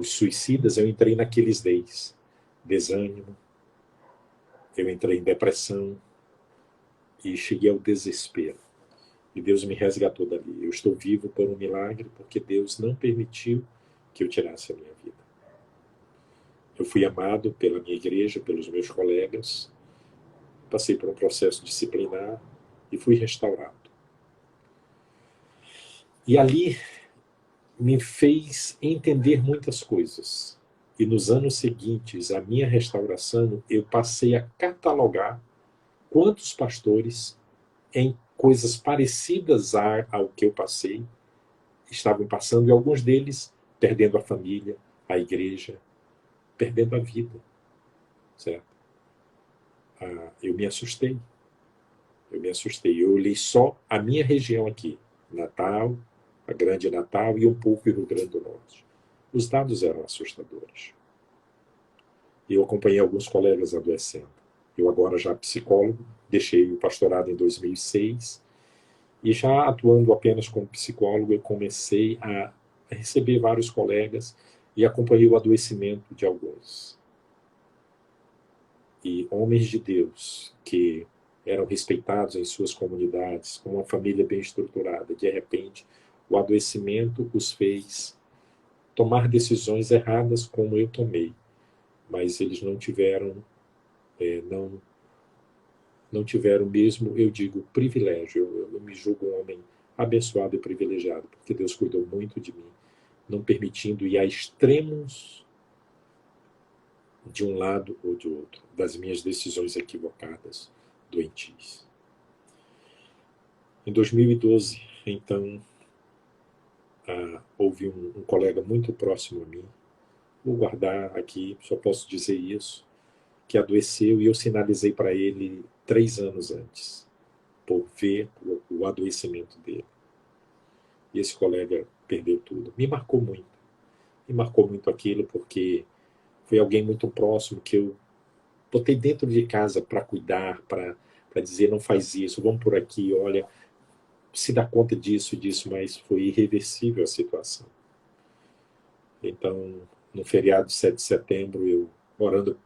suicidas, eu entrei naqueles days. Desânimo, eu entrei em depressão e cheguei ao desespero. E Deus me resgatou dali. Eu estou vivo por um milagre porque Deus não permitiu que eu tirasse a minha vida. Eu fui amado pela minha igreja, pelos meus colegas, passei por um processo disciplinar e fui restaurado. E ali me fez entender muitas coisas. E nos anos seguintes, a minha restauração, eu passei a catalogar quantos pastores, em coisas parecidas ao que eu passei, estavam passando, e alguns deles perdendo a família, a igreja, perdendo a vida. Certo? Eu me assustei. Eu olhei só a minha região aqui, Natal, a Grande Natal e um pouco o Rio Grande do Norte. Os dados eram assustadores. Eu acompanhei alguns colegas adoecendo. Eu agora já psicólogo, deixei o pastorado em 2006 e já atuando apenas como psicólogo, eu comecei a receber vários colegas e acompanhei o adoecimento de alguns. E homens de Deus que eram respeitados em suas comunidades, com uma família bem estruturada, de repente o adoecimento os fez tomar decisões erradas como eu tomei, mas eles não tiveram não tiveram mesmo, eu digo, privilégio. Eu me julgo um homem abençoado e privilegiado, porque Deus cuidou muito de mim, não permitindo ir a extremos de um lado ou de outro, das minhas decisões equivocadas, doentias. Em 2012, então, houve um colega muito próximo a mim, vou guardar aqui, só posso dizer isso, que adoeceu e eu sinalizei para ele 3 anos antes, por ver o adoecimento dele. E esse colega perdeu tudo. Me marcou muito aquilo, porque foi alguém muito próximo que eu botei dentro de casa para cuidar, para dizer, não faz isso, vamos por aqui, olha, se dá conta disso, mas foi irreversível a situação. Então, no feriado de 7 de setembro, eu orando,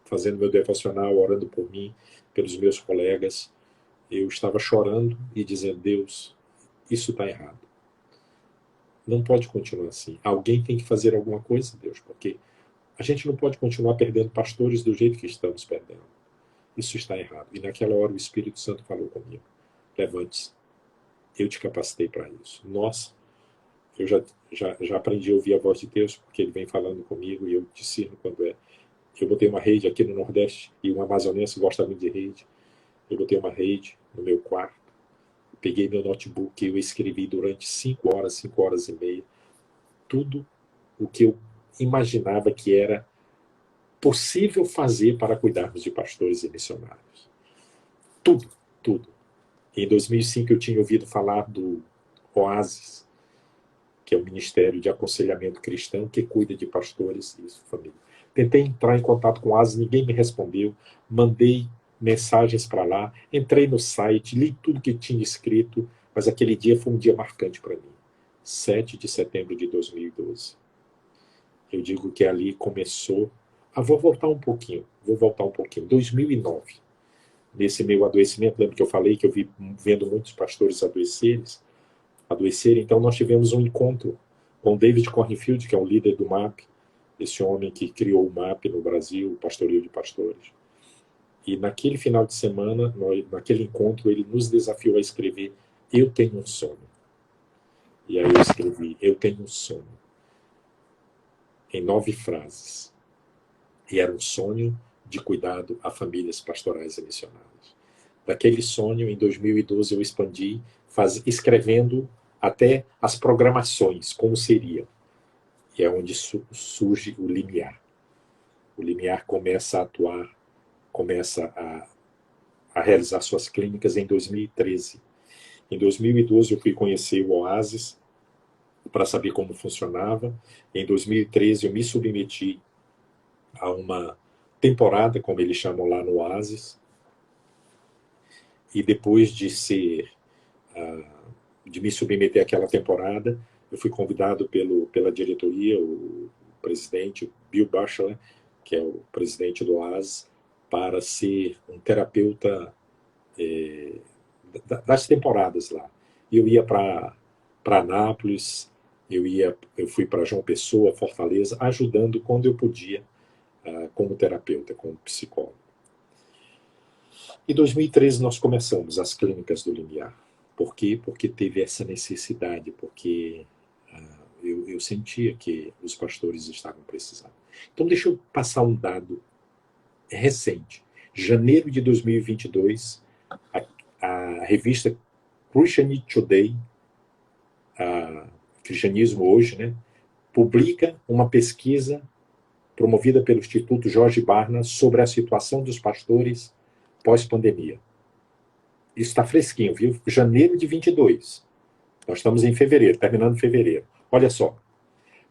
fazendo meu devocional, orando por mim, pelos meus colegas, eu estava chorando e dizendo, Deus, isso está errado. Não pode continuar assim. Alguém tem que fazer alguma coisa, Deus, porque a gente não pode continuar perdendo pastores do jeito que estamos perdendo. Isso está errado. E naquela hora o Espírito Santo falou comigo, levante-se, eu te capacitei para isso. Nossa, eu já aprendi a ouvir a voz de Deus, porque Ele vem falando comigo e eu discerno quando é. Eu botei uma rede aqui no Nordeste, e um amazonense gosta muito de rede. Eu botei uma rede no meu quarto, peguei meu notebook e eu escrevi durante 5 horas e meia, tudo o que eu imaginava que era possível fazer para cuidarmos de pastores e missionários. Tudo, tudo. Em 2005 eu tinha ouvido falar do Oasis, que é o Ministério de Aconselhamento Cristão, que cuida de pastores e sua família. Tentei entrar em contato com o Oasis, ninguém me respondeu, mandei mensagens para lá, entrei no site, li tudo que tinha escrito, mas aquele dia foi um dia marcante para mim. 7 de setembro de 2012. Eu digo que ali começou... vou voltar um pouquinho. 2009. Nesse meu adoecimento, lembra que eu falei que eu vi vendo muitos pastores adoecerem? Então nós tivemos um encontro com David Cornfield, que é o líder do MAP, esse homem que criou o MAP no Brasil, o Pastoreio de Pastores. E naquele final de semana, naquele encontro, ele nos desafiou a escrever Eu Tenho um Sonho. E aí eu escrevi Eu Tenho um Sonho, em 9 frases. E era um sonho de cuidado a famílias pastorais e missionárias. Daquele sonho, em 2012, eu expandi, escrevendo até as programações, como seriam. E é onde surge o limiar. O limiar começa a atuar, começa a realizar suas clínicas em 2013. Em 2012, eu fui conhecer o Oasis para saber como funcionava. Em 2013, eu me submeti a uma temporada, como eles chamam lá no Oasis. E depois de me submeter àquela temporada, eu fui convidado pela diretoria, o presidente, Bill Batchelor, que é o presidente do Oasis, para ser um terapeuta das temporadas lá. Eu ia para Anápolis, eu fui para João Pessoa, Fortaleza, ajudando quando eu podia, como terapeuta, como psicólogo. Em 2013 nós começamos as clínicas do Limiar. Por quê? Porque teve essa necessidade, porque eu sentia que os pastores estavam precisando. Então deixa eu passar um dado recente. Janeiro de 2022, a revista Christianity Today, Cristianismo Hoje, né, publica uma pesquisa promovida pelo Instituto Jorge Barna sobre a situação dos pastores pós-pandemia. Isso está fresquinho, viu? Janeiro de 22. Nós estamos em fevereiro, terminando fevereiro. Olha só.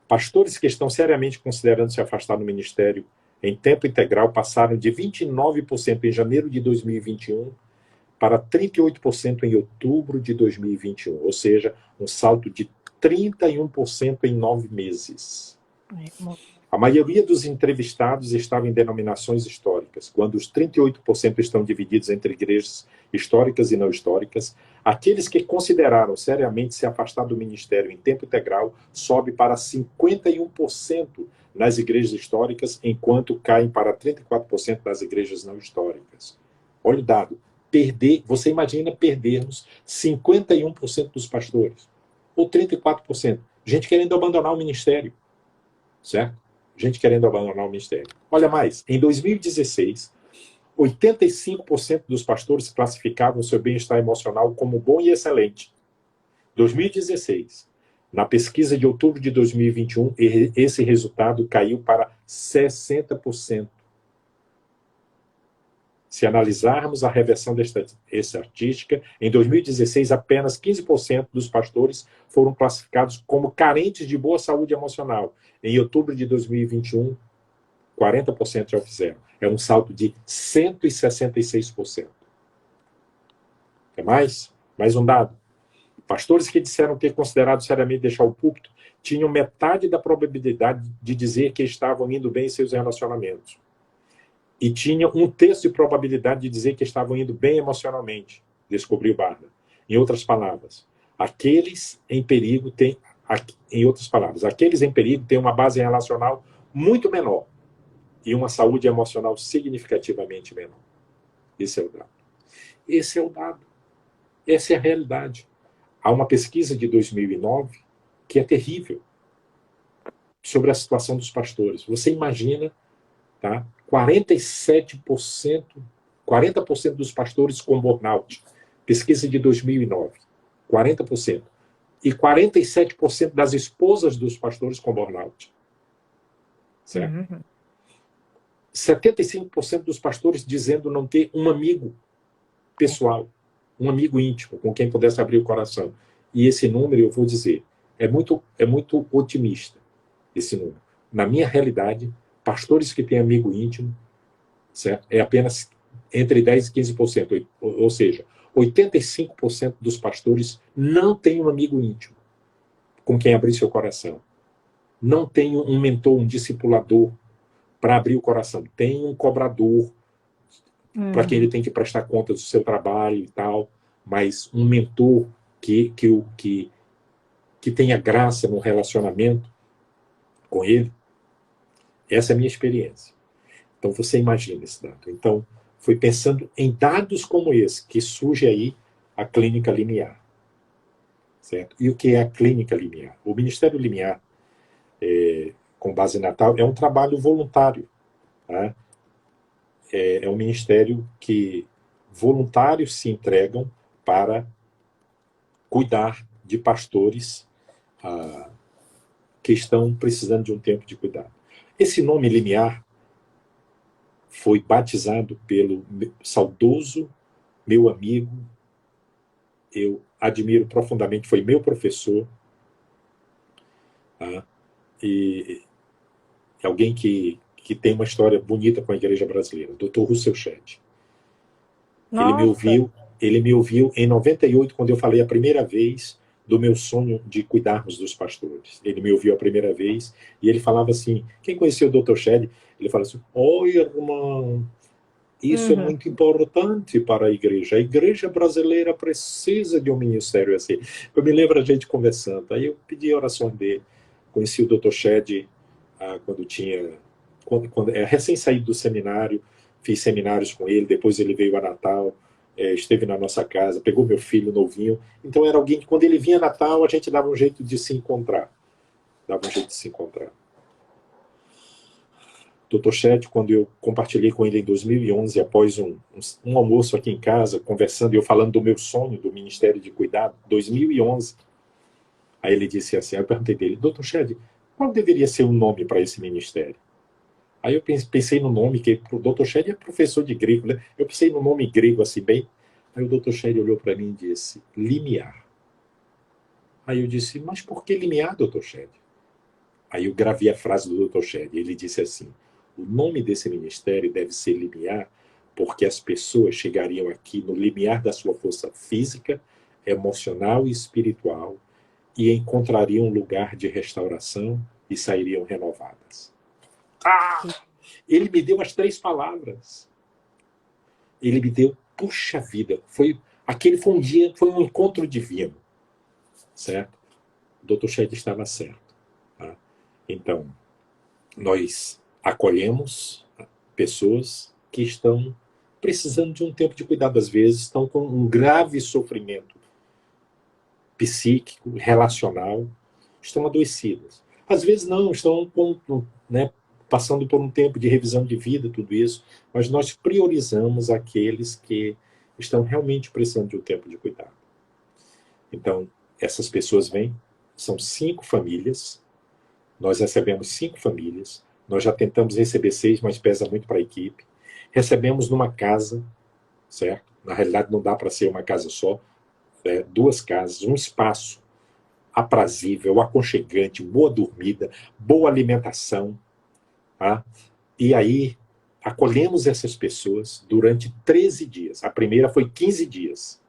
Pastores que estão seriamente considerando se afastar do ministério em tempo integral passaram de 29% em janeiro de 2021 para 38% em outubro de 2021. Ou seja, um salto de 31% em 9 meses. A maioria dos entrevistados estava em denominações históricas. Quando os 38% estão divididos entre igrejas históricas e não históricas, aqueles que consideraram seriamente se afastar do ministério em tempo integral sobe para 51% nas igrejas históricas, enquanto caem para 34% nas igrejas não históricas. Olha o dado. Você imagina perdermos 51% dos pastores, ou 34%. Gente querendo abandonar o ministério, certo? Gente querendo abandonar o ministério. Olha mais, em 2016, 85% dos pastores classificavam seu bem-estar emocional como bom e excelente. 2016. Na pesquisa de outubro de 2021, esse resultado caiu para 60%. Se analisarmos a reversão dessa estatística, em 2016, apenas 15% dos pastores foram classificados como carentes de boa saúde emocional. Em outubro de 2021, 40% já o fizeram. É um salto de 166%. Quer mais? Mais um dado. Pastores que disseram ter considerado seriamente deixar o púlpito tinham metade da probabilidade de dizer que estavam indo bem em seus relacionamentos. E tinham 1/3 de probabilidade de dizer que estavam indo bem emocionalmente, descobriu Barna. Em outras palavras, aqueles em perigo têm uma base relacional muito menor e uma saúde emocional significativamente menor. Esse é o dado. Esse é o dado. Essa é a realidade. Há uma pesquisa de 2009 que é terrível sobre a situação dos pastores. Você imagina, tá? 40% dos pastores com burnout. Pesquisa de 2009. 40%. E 47% das esposas dos pastores com burnout. Certo? Uhum. 75% dos pastores dizendo não ter um amigo pessoal, um amigo íntimo, com quem pudesse abrir o coração. E esse número, eu vou dizer, é muito otimista, esse número. Na minha realidade, pastores que têm amigo íntimo, certo? É apenas entre 10% e 15%. Ou seja, 85% dos pastores não têm um amigo íntimo. com quem abrir seu coração. Não tem um mentor, um discipulador para abrir o coração. Tem um cobrador para quem ele tem que prestar conta do seu trabalho e tal, mas um mentor que tenha graça no relacionamento com ele. Essa é a minha experiência. Então você imagina esse dado. Então foi pensando em dados como esse que surge aí a clínica limiar. Certo? E o que é a clínica limiar? O Ministério Limiar, com base em Natal, é um trabalho voluntário. Tá? É um ministério que voluntários se entregam para cuidar de pastores que estão precisando de um tempo de cuidado. Esse nome limiar foi batizado pelo saudoso meu amigo, eu admiro profundamente, foi meu professor, tá? E alguém que tem uma história bonita com a igreja brasileira, Dr. Russell Shedd. Ele me ouviu em 98, quando eu falei a primeira vez do meu sonho de cuidarmos dos pastores. Ele me ouviu a primeira vez e ele falava assim, quem conhecia o Dr. Shedd? Ele falava assim, oi, irmão, isso é muito importante para a igreja brasileira precisa de um ministério assim. Eu me lembro a gente conversando, aí eu pedi a oração dele, conheci o Dr. Shedd quando recém saído do seminário, fiz seminários com ele, depois ele veio a Natal, esteve na nossa casa, pegou meu filho novinho, então era alguém que quando ele vinha a Natal a gente dava um jeito de se encontrar. Dr. Shedd, quando eu compartilhei com ele em 2011, após um almoço aqui em casa, conversando e eu falando do meu sonho do Ministério de Cuidado, 2011, aí ele disse assim, eu perguntei dele, Dr. Shedd, qual deveria ser o nome para esse ministério? Aí eu pensei no nome, que o Dr. Shedd é professor de grego, né? Eu pensei no nome grego assim bem, aí o Dr. Shedd olhou para mim e disse, limiar. Aí eu disse, mas por que limiar, Dr. Shedd? Aí eu gravei a frase do Dr. Shedd, ele disse assim, o nome desse ministério deve ser limiar, porque as pessoas chegariam aqui no limiar da sua força física, emocional e espiritual e encontrariam um lugar de restauração e sairiam renovadas. Ele me deu as 3 palavras. Ele me deu, puxa vida, aquele foi um dia, foi um encontro divino, certo? O Dr. Shedd estava certo. Tá? Então, nós acolhemos pessoas que estão precisando de um tempo de cuidado, às vezes estão com um grave sofrimento psíquico, relacional, estão adoecidas. Às vezes não, estão passando por um tempo de revisão de vida, tudo isso, mas nós priorizamos aqueles que estão realmente precisando de um tempo de cuidado. Então, essas pessoas vêm, são 5 famílias, nós recebemos 5 famílias, nós já tentamos receber 6, mas pesa muito para a equipe. Recebemos numa casa, certo? Na realidade, não dá para ser uma casa só, 2 casas, um espaço aprazível, aconchegante, boa dormida, boa alimentação. Tá? E aí, acolhemos essas pessoas durante 13 dias. A primeira foi 15 dias,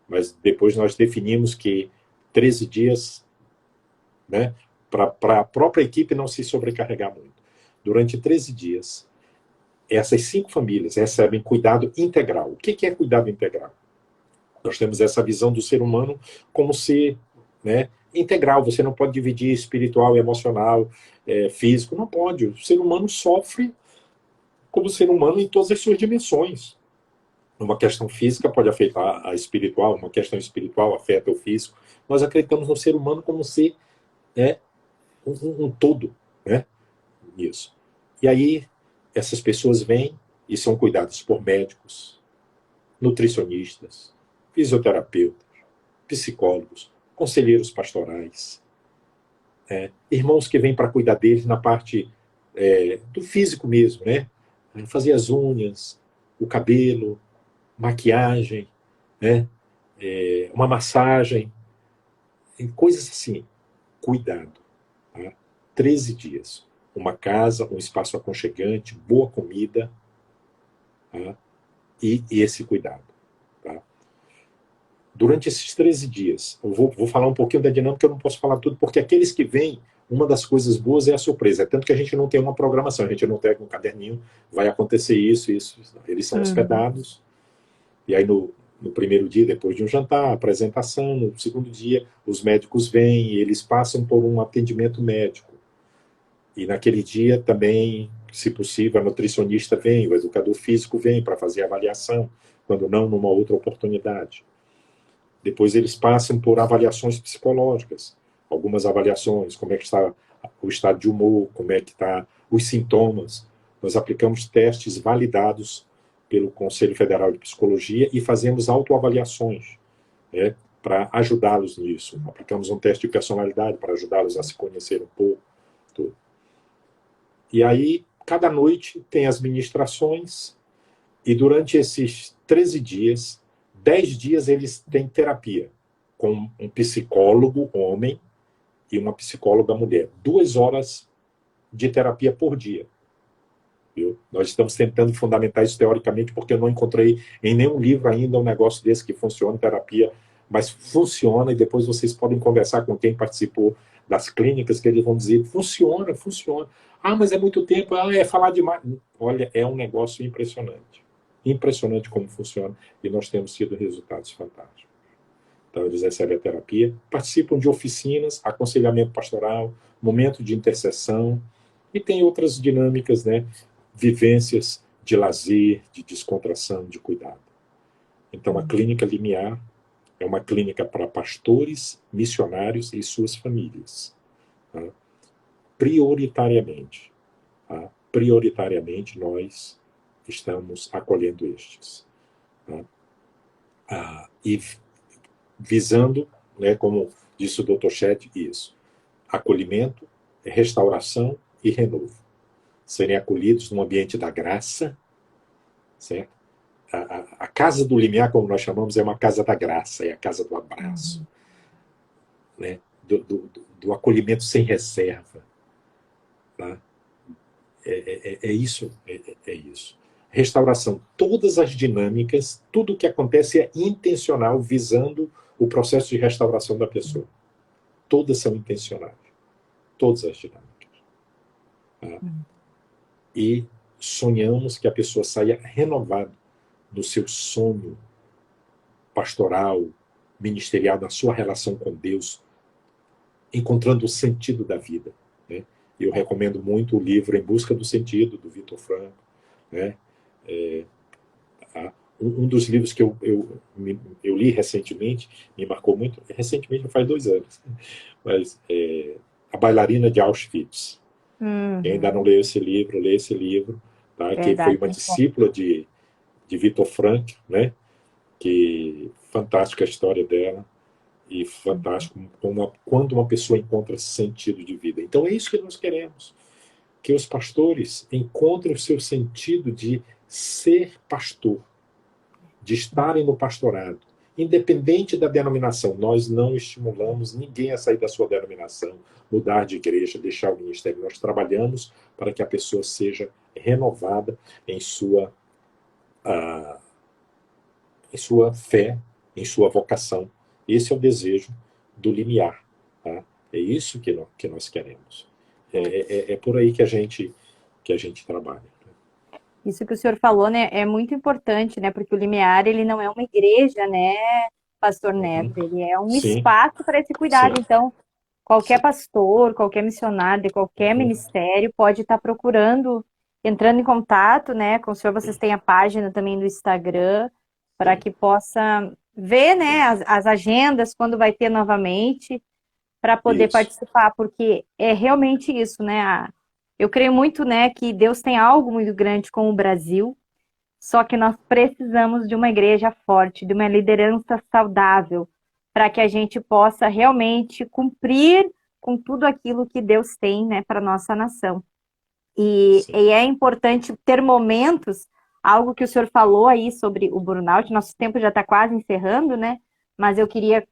mas depois nós definimos que 13 dias, né, para a própria equipe não se sobrecarregar muito. Durante 13 dias, essas 5 famílias recebem cuidado integral. O que é cuidado integral? Nós temos essa visão do ser humano como ser, né, integral. Você não pode dividir espiritual, emocional, físico. Não pode. O ser humano sofre como ser humano em todas as suas dimensões. Uma questão física pode afetar a espiritual, uma questão espiritual afeta o físico. Nós acreditamos no ser humano como ser um todo, né? Isso. E aí, essas pessoas vêm e são cuidadas por médicos, nutricionistas, fisioterapeutas, psicólogos, conselheiros pastorais, irmãos que vêm para cuidar deles na parte do físico mesmo, né? Fazer as unhas, o cabelo, maquiagem, né? Uma massagem, coisas assim. Cuidado. Tá? 13 dias. Uma casa, um espaço aconchegante, boa comida, tá? E esse cuidado. Tá? durante esses 13 dias, eu vou falar um pouquinho da dinâmica, eu não posso falar tudo, porque aqueles que vêm, uma das coisas boas é a surpresa. É tanto que a gente não tem uma programação, a gente não tem um caderninho, vai acontecer isso, isso. Eles são hospedados, e aí no primeiro dia, depois de um jantar, apresentação, no segundo dia, os médicos vêm, e eles passam por um atendimento médico. E naquele dia também, se possível, a nutricionista vem, o educador físico vem para fazer a avaliação, quando não, numa outra oportunidade. Depois eles passam por avaliações psicológicas, algumas avaliações, como é que está o estado de humor, como é que está os sintomas. Nós aplicamos testes validados pelo Conselho Federal de Psicologia e fazemos autoavaliações, né, para ajudá-los nisso. Aplicamos um teste de personalidade para ajudá-los a se conhecer um pouco. Tudo. E aí, cada noite tem as ministrações, e durante esses 13 dias, 10 dias eles têm terapia com um psicólogo homem e uma psicóloga mulher. 2 horas de terapia por dia. Viu? Nós estamos tentando fundamentar isso teoricamente, porque eu não encontrei em nenhum livro ainda um negócio desse que funcione, terapia, mas funciona, e depois vocês podem conversar com quem participou das clínicas, que eles vão dizer, funciona, funciona. Ah, mas é muito tempo, é falar demais. Olha, é um negócio impressionante. Impressionante como funciona, e nós temos tido resultados fantásticos. Então, eles recebem a terapia, participam de oficinas, aconselhamento pastoral, momento de intercessão, e tem outras dinâmicas, né? Vivências de lazer, de descontração, de cuidado. Então, a Clínica Limiar é uma clínica para pastores, missionários e suas famílias. Tá? Prioritariamente. Tá? Prioritariamente, nós estamos acolhendo estes. Tá? E visando, né, como disse o Dr. Chet, isso. Acolhimento, restauração e renovo. Serem acolhidos num ambiente da graça, certo? A casa do limiar, como nós chamamos, é uma casa da graça, é a casa do abraço, né? Do acolhimento sem reserva. Tá? É isso. É isso. Restauração. Todas as dinâmicas, tudo o que acontece é intencional, visando o processo de restauração da pessoa. Todas são intencionais. Todas as dinâmicas. Tá? E sonhamos que a pessoa saia renovada no seu sonho pastoral, ministerial, na sua relação com Deus, encontrando o sentido da vida. Né? Eu recomendo muito o livro Em Busca do Sentido, do Viktor Frankl. Né? Um dos livros que eu li recentemente, me marcou muito, recentemente, faz 2 anos, mas A Bailarina de Auschwitz. Quem ainda não leu esse livro, lê esse livro, tá? Que foi uma discípula de Viktor Frankl, né? Que fantástica a história dela, e fantástico quando uma pessoa encontra sentido de vida. Então é isso que nós queremos, que os pastores encontrem o seu sentido de ser pastor, de estarem no pastorado, independente da denominação. Nós não estimulamos ninguém a sair da sua denominação, mudar de igreja, deixar o ministério. Nós trabalhamos para que a pessoa seja renovada em sua fé, em sua vocação. Esse é o desejo do limiar. Tá? É isso que nós queremos. É por aí que a gente trabalha. Isso que o senhor falou, né, é muito importante, né, porque o limiar, ele não é uma igreja, né, pastor Neto, ele é um espaço para esse cuidado. Então, qualquer pastor, qualquer missionário de qualquer ministério pode estar procurando, entrando em contato, né, com o senhor. Vocês têm a página também do Instagram, para que possa ver, né, as agendas, quando vai ter novamente, para poder participar, porque é realmente isso, né, eu creio muito, né, que Deus tem algo muito grande com o Brasil, só que nós precisamos de uma igreja forte, de uma liderança saudável, para que a gente possa realmente cumprir com tudo aquilo que Deus tem, né, para a nossa nação. E é importante ter momentos, algo que o senhor falou aí sobre o burnout, nosso tempo já está quase encerrando, né? Mas eu queria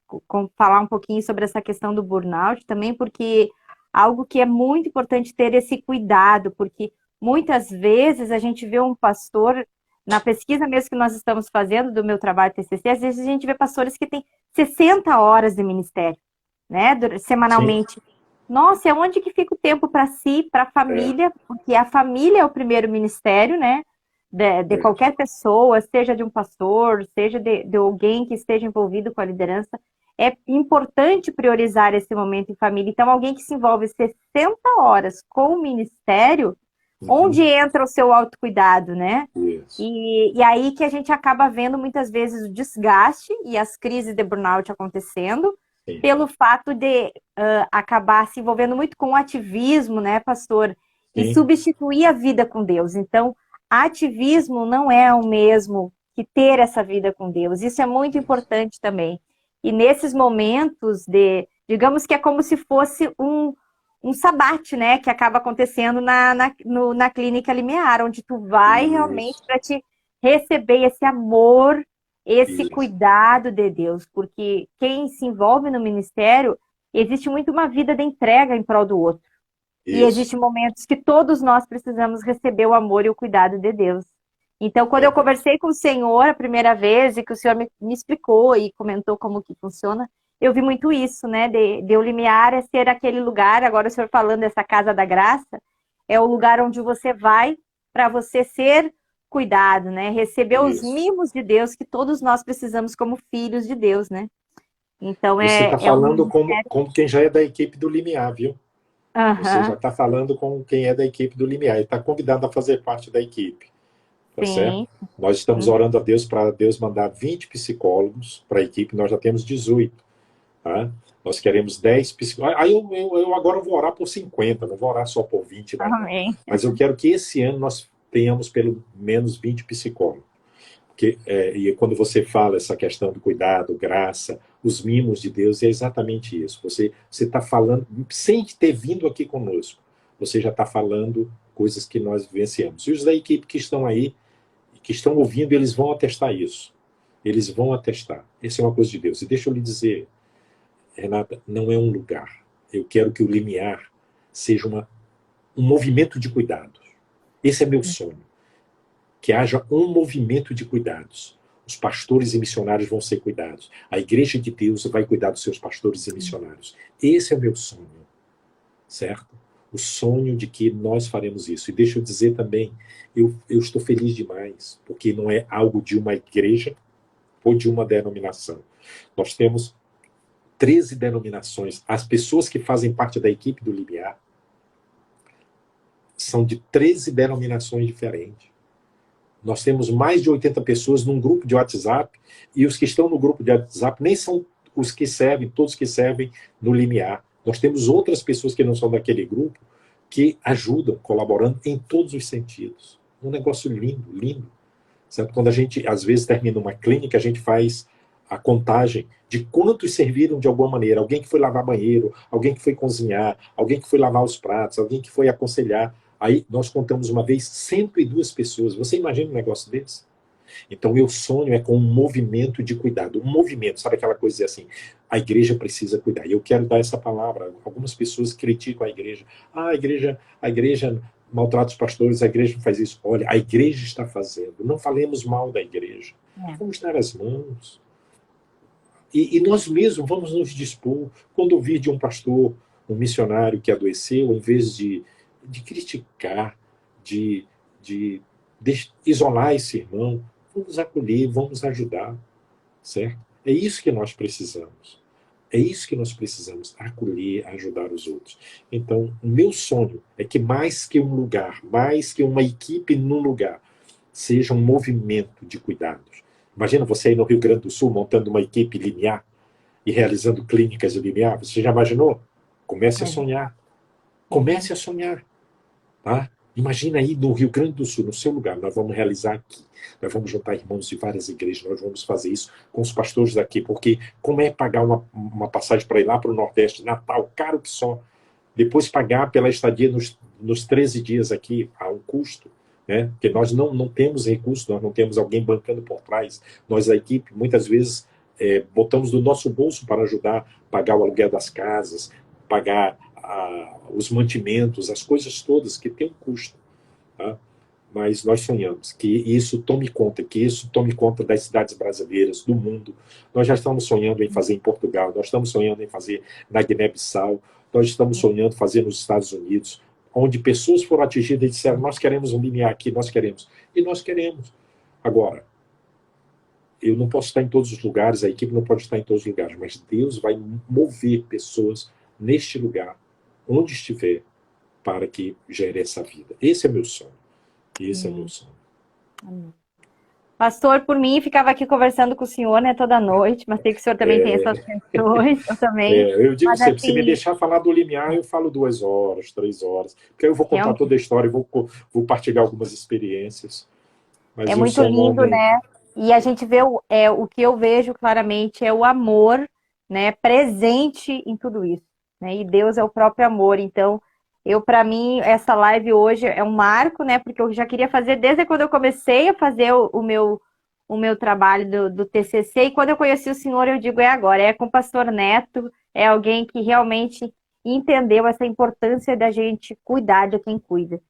falar um pouquinho sobre essa questão do burnout também, porque algo que é muito importante ter esse cuidado, porque muitas vezes a gente vê um pastor na pesquisa mesmo que nós estamos fazendo do meu trabalho TCC, às vezes a gente vê pastores que têm 60 horas de ministério, né, Sim, semanalmente. Nossa, é onde que fica o tempo para si, para a é, família, porque a família é o primeiro ministério, né, de é, qualquer pessoa, seja de um pastor, seja de alguém que esteja envolvido com a liderança. É importante priorizar esse momento em família. Então, alguém que se envolve 60 horas com o ministério, onde uhum, entra o seu autocuidado, né? isso, E aí que a gente acaba vendo muitas vezes o desgaste e as crises de burnout acontecendo, sim, pelo fato de acabar se envolvendo muito com o ativismo, né, pastor? E sim, substituir a vida com Deus. Então, ativismo não é o mesmo que ter essa vida com Deus. Isso é muito importante também. E nesses momentos digamos que é como se fosse um sabate, né, que acaba acontecendo na clínica limiar, onde tu vai realmente isso, para te receber esse amor, esse isso, cuidado de Deus, porque quem se envolve no ministério, existe muito uma vida de entrega em prol do outro. E isso, existem momentos que todos nós precisamos receber o amor e o cuidado de Deus. Então, quando eu verdade. conversei com o Senhor a primeira vez e que o Senhor me explicou e comentou como que funciona, eu vi muito isso, né? De o limiar é ser aquele lugar, agora o Senhor falando dessa casa da graça, é o lugar onde você vai para você ser cuidado, né? Receber os Isso. mimos de Deus que todos nós precisamos como filhos de Deus, né? Então, Você está é um falando como, ministério. como quem já é da equipe do Limiar, viu? Você já Aham, está falando com quem é da equipe do Limiar. Ele está convidado a fazer parte da equipe, tá certo? sim. Nós estamos Uhum. orando a Deus para Deus mandar 20 psicólogos para a equipe, nós já temos 18. Tá? Nós queremos 10 psicólogos. Aí eu agora vou orar por 50, não vou orar só por 20 mais não. Amém. Mas eu quero que esse ano nós tenhamos pelo menos 20 psicólogos. Porque, e quando você fala essa questão do cuidado, graça, os mimos de Deus, é exatamente isso. Você está falando, sem ter vindo aqui conosco, você já está falando coisas que nós vivenciamos. E os da equipe que estão aí, que estão ouvindo, eles vão atestar isso. Eles vão atestar. Isso é uma coisa de Deus. E deixa eu lhe dizer, Renata, não é um lugar. Eu quero que o limiar seja um movimento de cuidados. Esse é meu sonho. Que haja um movimento de cuidados. Os pastores e missionários vão ser cuidados. A igreja de Deus vai cuidar dos seus pastores e missionários. Esse é o meu sonho, certo? O sonho de que nós faremos isso. E deixa eu dizer também, eu estou feliz demais, porque não é algo de uma igreja ou de uma denominação. Nós temos 13 denominações. As pessoas que fazem parte da equipe do Limiar são de 13 denominações diferentes. Nós temos mais de 80 pessoas num grupo de WhatsApp, e os que estão no grupo de WhatsApp nem são os que servem, todos que servem no Limiar. Nós temos outras pessoas que não são daquele grupo, que ajudam, colaborando em todos os sentidos. Um negócio lindo, lindo. Certo? Quando a gente, às vezes, termina uma clínica, a gente faz a contagem de quantos serviram de alguma maneira. Alguém que foi lavar banheiro, alguém que foi cozinhar, alguém que foi lavar os pratos, alguém que foi aconselhar. Aí nós contamos uma vez 102 pessoas. Você imagina um negócio desse? Então, meu sonho é com um movimento de cuidado. Um movimento, sabe aquela coisa de assim, a igreja precisa cuidar. E eu quero dar essa palavra. Algumas pessoas criticam a igreja. Ah, a igreja maltrata os pastores, a igreja não faz isso. Olha, a igreja está fazendo. Não falemos mal da igreja. É. Vamos dar as mãos. E nós mesmos vamos nos dispor. Quando ouvir de um pastor, um missionário que adoeceu, em vez de criticar, de, de isolar esse irmão, vamos acolher, vamos ajudar, certo? É isso que nós precisamos. É isso que nós precisamos, acolher, ajudar os outros. Então, o meu sonho é que mais que um lugar, mais que uma equipe num lugar, seja um movimento de cuidados. Imagina você aí no Rio Grande do Sul montando uma equipe linear e realizando clínicas linear. Você já imaginou? Comece a sonhar. É. Comece a sonhar. Tá? Imagina aí no Rio Grande do Sul, no seu lugar, nós vamos realizar aqui. Nós vamos juntar irmãos de várias igrejas, nós vamos fazer isso com os pastores daqui, porque como é pagar uma passagem para ir lá para o Nordeste, Natal, caro que só, depois pagar pela estadia nos 13 dias aqui, a um custo, né? Porque nós não temos recursos, nós não temos alguém bancando por trás. Nós, a equipe, muitas vezes, botamos do nosso bolso para ajudar a pagar o aluguel das casas, pagar os mantimentos, as coisas todas que têm um custo. Tá? mas nós sonhamos que isso tome conta, das cidades brasileiras, do mundo. Nós já estamos sonhando em fazer em Portugal, nós estamos sonhando em fazer na Guiné-Bissau, nós estamos sonhando em fazer nos Estados Unidos, onde pessoas foram atingidas e disseram, nós queremos um linear aqui, nós queremos. E nós queremos. Agora, eu não posso estar em todos os lugares, a equipe não pode estar em todos os lugares, mas Deus vai mover pessoas neste lugar, onde estiver, para que gere essa vida. Esse é meu sonho. Esse é meu sonho. Amém. Pastor, por mim, ficava aqui conversando com o senhor, né, toda noite, mas sei que o senhor também tem essas questões, eu também. Eu digo mas, sempre, assim, se me deixar falar do limiar, eu falo 2 horas, 3 horas, porque aí eu vou contar realmente toda a história, vou partilhar algumas experiências. Mas é eu muito sou um lindo, homem... né? E a gente vê o que eu vejo claramente é o amor, né, presente em tudo isso, né? E Deus é o próprio amor. Então, para mim, essa live hoje é um marco, né? Porque eu já queria fazer desde quando eu comecei a fazer o meu trabalho do TCC. E quando eu conheci o senhor, eu digo, é agora. É com o pastor Neto, é alguém que realmente entendeu essa importância da gente cuidar de quem cuida.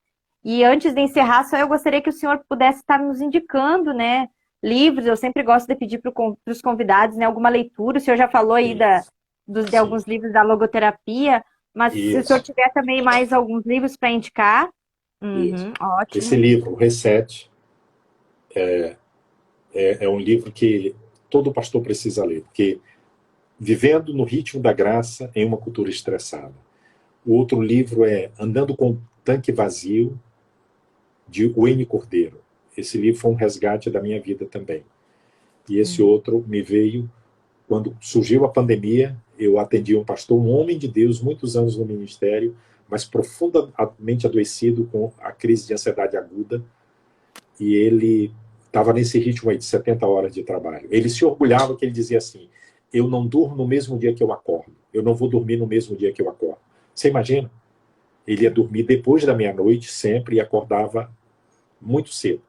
E antes de encerrar, só eu gostaria que o senhor pudesse estar nos indicando, né, livros. Eu sempre gosto de pedir para os convidados, né, alguma leitura. O senhor já falou aí Sim, de sim. alguns livros da logoterapia, mas se o senhor Isso, tiver também mais alguns livros para indicar, isso. Esse ótimo. livro, o Reset, é um livro que todo pastor precisa ler, porque vivendo no ritmo da graça em uma cultura estressada. O outro livro é Andando com o Tanque Vazio, de Wayne Cordeiro. Esse livro foi um resgate da minha vida também. E esse outro me veio quando surgiu a pandemia. Eu atendi um pastor, um homem de Deus, muitos anos no ministério, mas profundamente adoecido com a crise de ansiedade aguda. E ele estava nesse ritmo aí de 70 horas de trabalho. Ele se orgulhava que ele dizia assim, eu não durmo no mesmo dia que eu acordo. Eu não vou dormir no mesmo dia que eu acordo. Você imagina? Ele ia dormir depois da meia-noite sempre e acordava muito cedo.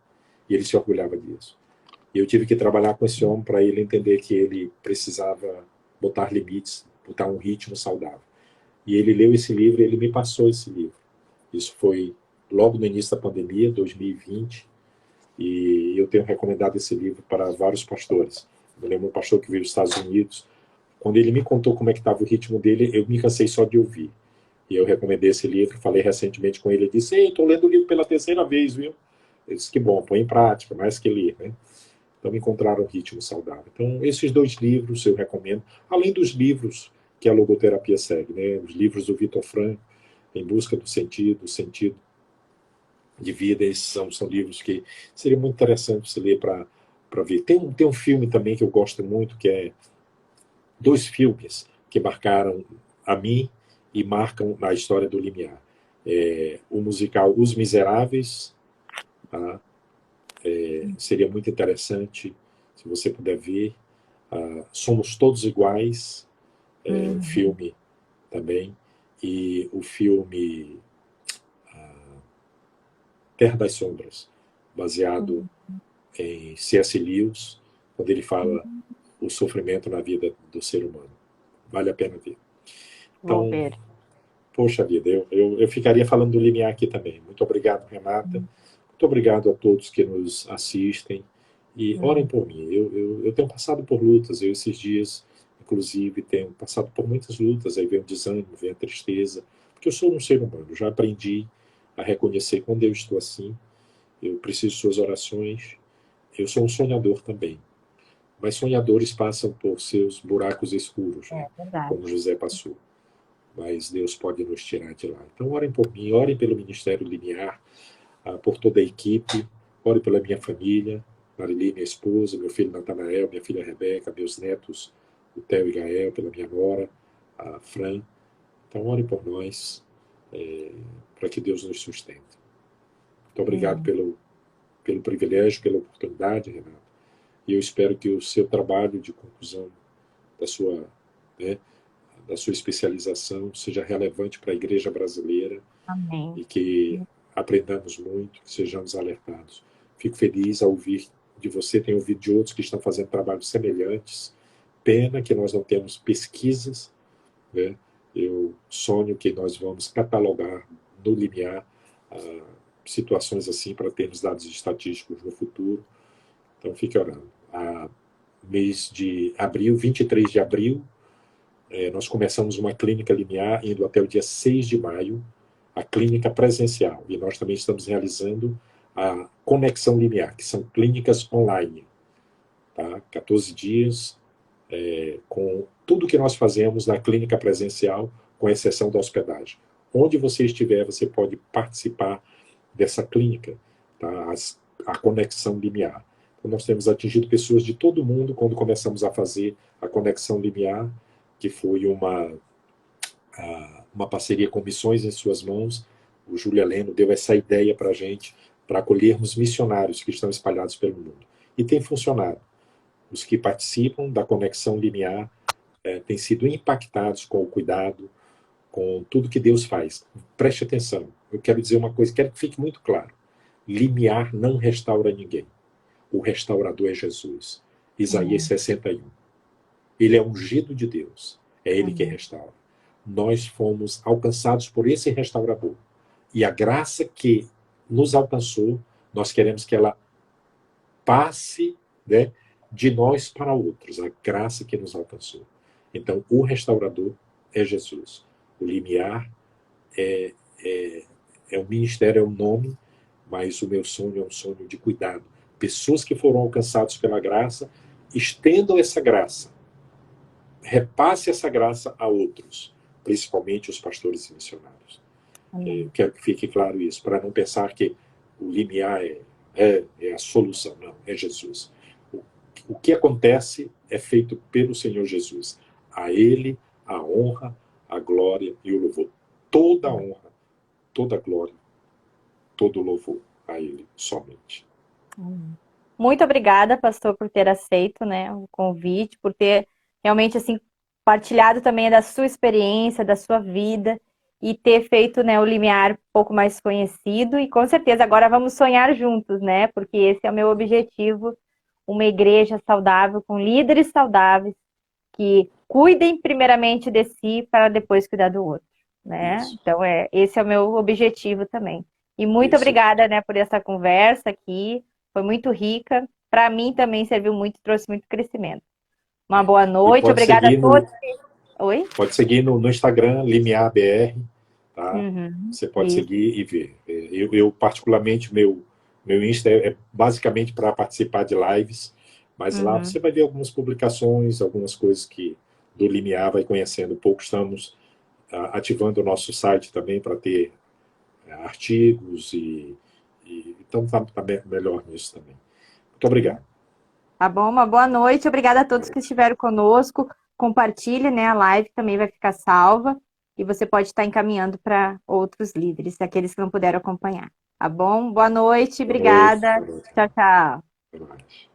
E ele se orgulhava disso. E eu tive que trabalhar com esse homem para ele entender que ele precisava botar limites, botar um ritmo saudável. E ele leu esse livro e ele me passou esse livro. Isso foi logo no início da pandemia, 2020, e eu tenho recomendado esse livro para vários pastores. Eu lembro um pastor que veio dos Estados Unidos, quando ele me contou como é que estava o ritmo dele, eu me cansei só de ouvir. E eu recomendei esse livro, falei recentemente com ele, ele disse, ei, estou lendo o livro pela 3ª vez, viu? Eu disse, que bom, põe em prática, mais que ler, né? Então, encontrar um ritmo saudável. Então, esses 2 livros eu recomendo, além dos livros que a logoterapia segue, né? Os livros do Vitor Franco, Em Busca do Sentido de Vida, esses são livros que seria muito interessante você ler para ver. Tem um filme também que eu gosto muito, que é 2 filmes que marcaram a mim e marcam na história do limiar. O musical Os Miseráveis, tá? Seria muito interessante se você puder ver. Somos Todos Iguais, um filme também, e o filme Terra das Sombras, baseado em C.S. Lewis, quando ele fala o sofrimento na vida do ser humano. Vale a pena ver. Vou Então, ver. poxa vida, eu ficaria falando do limiar aqui também. Muito obrigado, Renata. Muito obrigado a todos que nos assistem. E orem por mim. Eu tenho passado por lutas. Eu, esses dias, inclusive, tenho passado por muitas lutas. Aí vem o desânimo, vem a tristeza. Porque eu sou um ser humano. Já aprendi a reconhecer quando eu estou assim. Eu preciso de suas orações. Eu sou um sonhador também. Mas sonhadores passam por seus buracos escuros, né? Verdade. Como José passou. Mas Deus pode nos tirar de lá. Então, orem por mim, orem pelo Ministério Limiar, por toda a equipe, orem pela minha família, Marili, minha esposa, meu filho Natanael, minha filha Rebeca, meus netos, o Theo e Gael, pela minha nora, a Fran. Então, orem por nós, para que Deus nos sustente. Muito obrigado pelo privilégio, pela oportunidade, Renato. E eu espero que o seu trabalho de conclusão da sua, né, da sua especialização seja relevante para a igreja brasileira. Amém. E que aprendamos muito, que sejamos alertados. Fico feliz ao ouvir de você, tenho ouvido de outros que estão fazendo trabalhos semelhantes. Pena que nós não temos pesquisas, né? Eu sonho que nós vamos catalogar no limiar situações assim para termos dados estatísticos no futuro. Então, fique orando. Mês de abril, 23 de abril, nós começamos uma clínica limiar, indo até o dia 6 de maio, a clínica presencial. E nós também estamos realizando a conexão limiar, que são clínicas online. Tá? 14 dias, com tudo que nós fazemos na clínica presencial, com exceção da hospedagem. Onde você estiver, você pode participar dessa clínica, tá? A conexão limiar. Então, nós temos atingido pessoas de todo mundo quando começamos a fazer a conexão limiar, que foi uma parceria com Missões em Suas Mãos. O Júlio Heleno deu essa ideia para a gente, para acolhermos missionários que estão espalhados pelo mundo. E tem funcionado. Os que participam da conexão limiar têm sido impactados com o cuidado, com tudo que Deus faz. Preste atenção. Eu quero dizer uma coisa, quero que fique muito claro. Limiar não restaura ninguém. O restaurador é Jesus. Isaías 61. Ele é ungido de Deus. É ele que restaura. Nós fomos alcançados por esse restaurador. E a graça que nos alcançou, nós queremos que ela passe, né, de nós para outros. A graça que nos alcançou. Então, o restaurador é Jesus. O limiar é um ministério, é um nome, mas o meu sonho é um sonho de cuidado. Pessoas que foram alcançadas pela graça, estendam essa graça. Repasse essa graça a outros, principalmente os pastores e missionários. Eu quero que fique claro isso, para não pensar que o limiar é a solução. Não, é Jesus. O que acontece é feito pelo Senhor Jesus. A Ele a honra, a glória e o louvor. Toda a honra, toda a glória, todo o louvor a Ele somente. Muito obrigada, pastor, por ter aceito, né, o convite, por ter realmente assim partilhado também da sua experiência, da sua vida e ter feito, né, o Limiar um pouco mais conhecido. E com certeza agora vamos sonhar juntos, né? Porque esse é o meu objetivo, uma igreja saudável com líderes saudáveis que cuidem primeiramente de si para depois cuidar do outro, né? Isso. Então esse é o meu objetivo também. E muito Isso. obrigada, né, por essa conversa aqui. Foi muito rica. Para mim também serviu muito, trouxe muito crescimento. Uma boa noite, obrigada a todos. Oi? Pode seguir no Instagram, LimiarBR, tá? Você pode seguir e ver. Eu particularmente, meu Insta é basicamente para participar de lives, mas lá você vai ver algumas publicações, algumas coisas que do Limiar vai conhecendo um pouco. Estamos ativando o nosso site também para ter artigos então tá melhor nisso também. Muito obrigado. Tá bom, uma boa noite. Obrigada a todos que estiveram conosco. Compartilhe, né? A live também vai ficar salva e você pode estar encaminhando para outros líderes, aqueles que não puderam acompanhar. Tá bom? Boa noite, obrigada. Boa noite. Tchau, tchau. Até mais.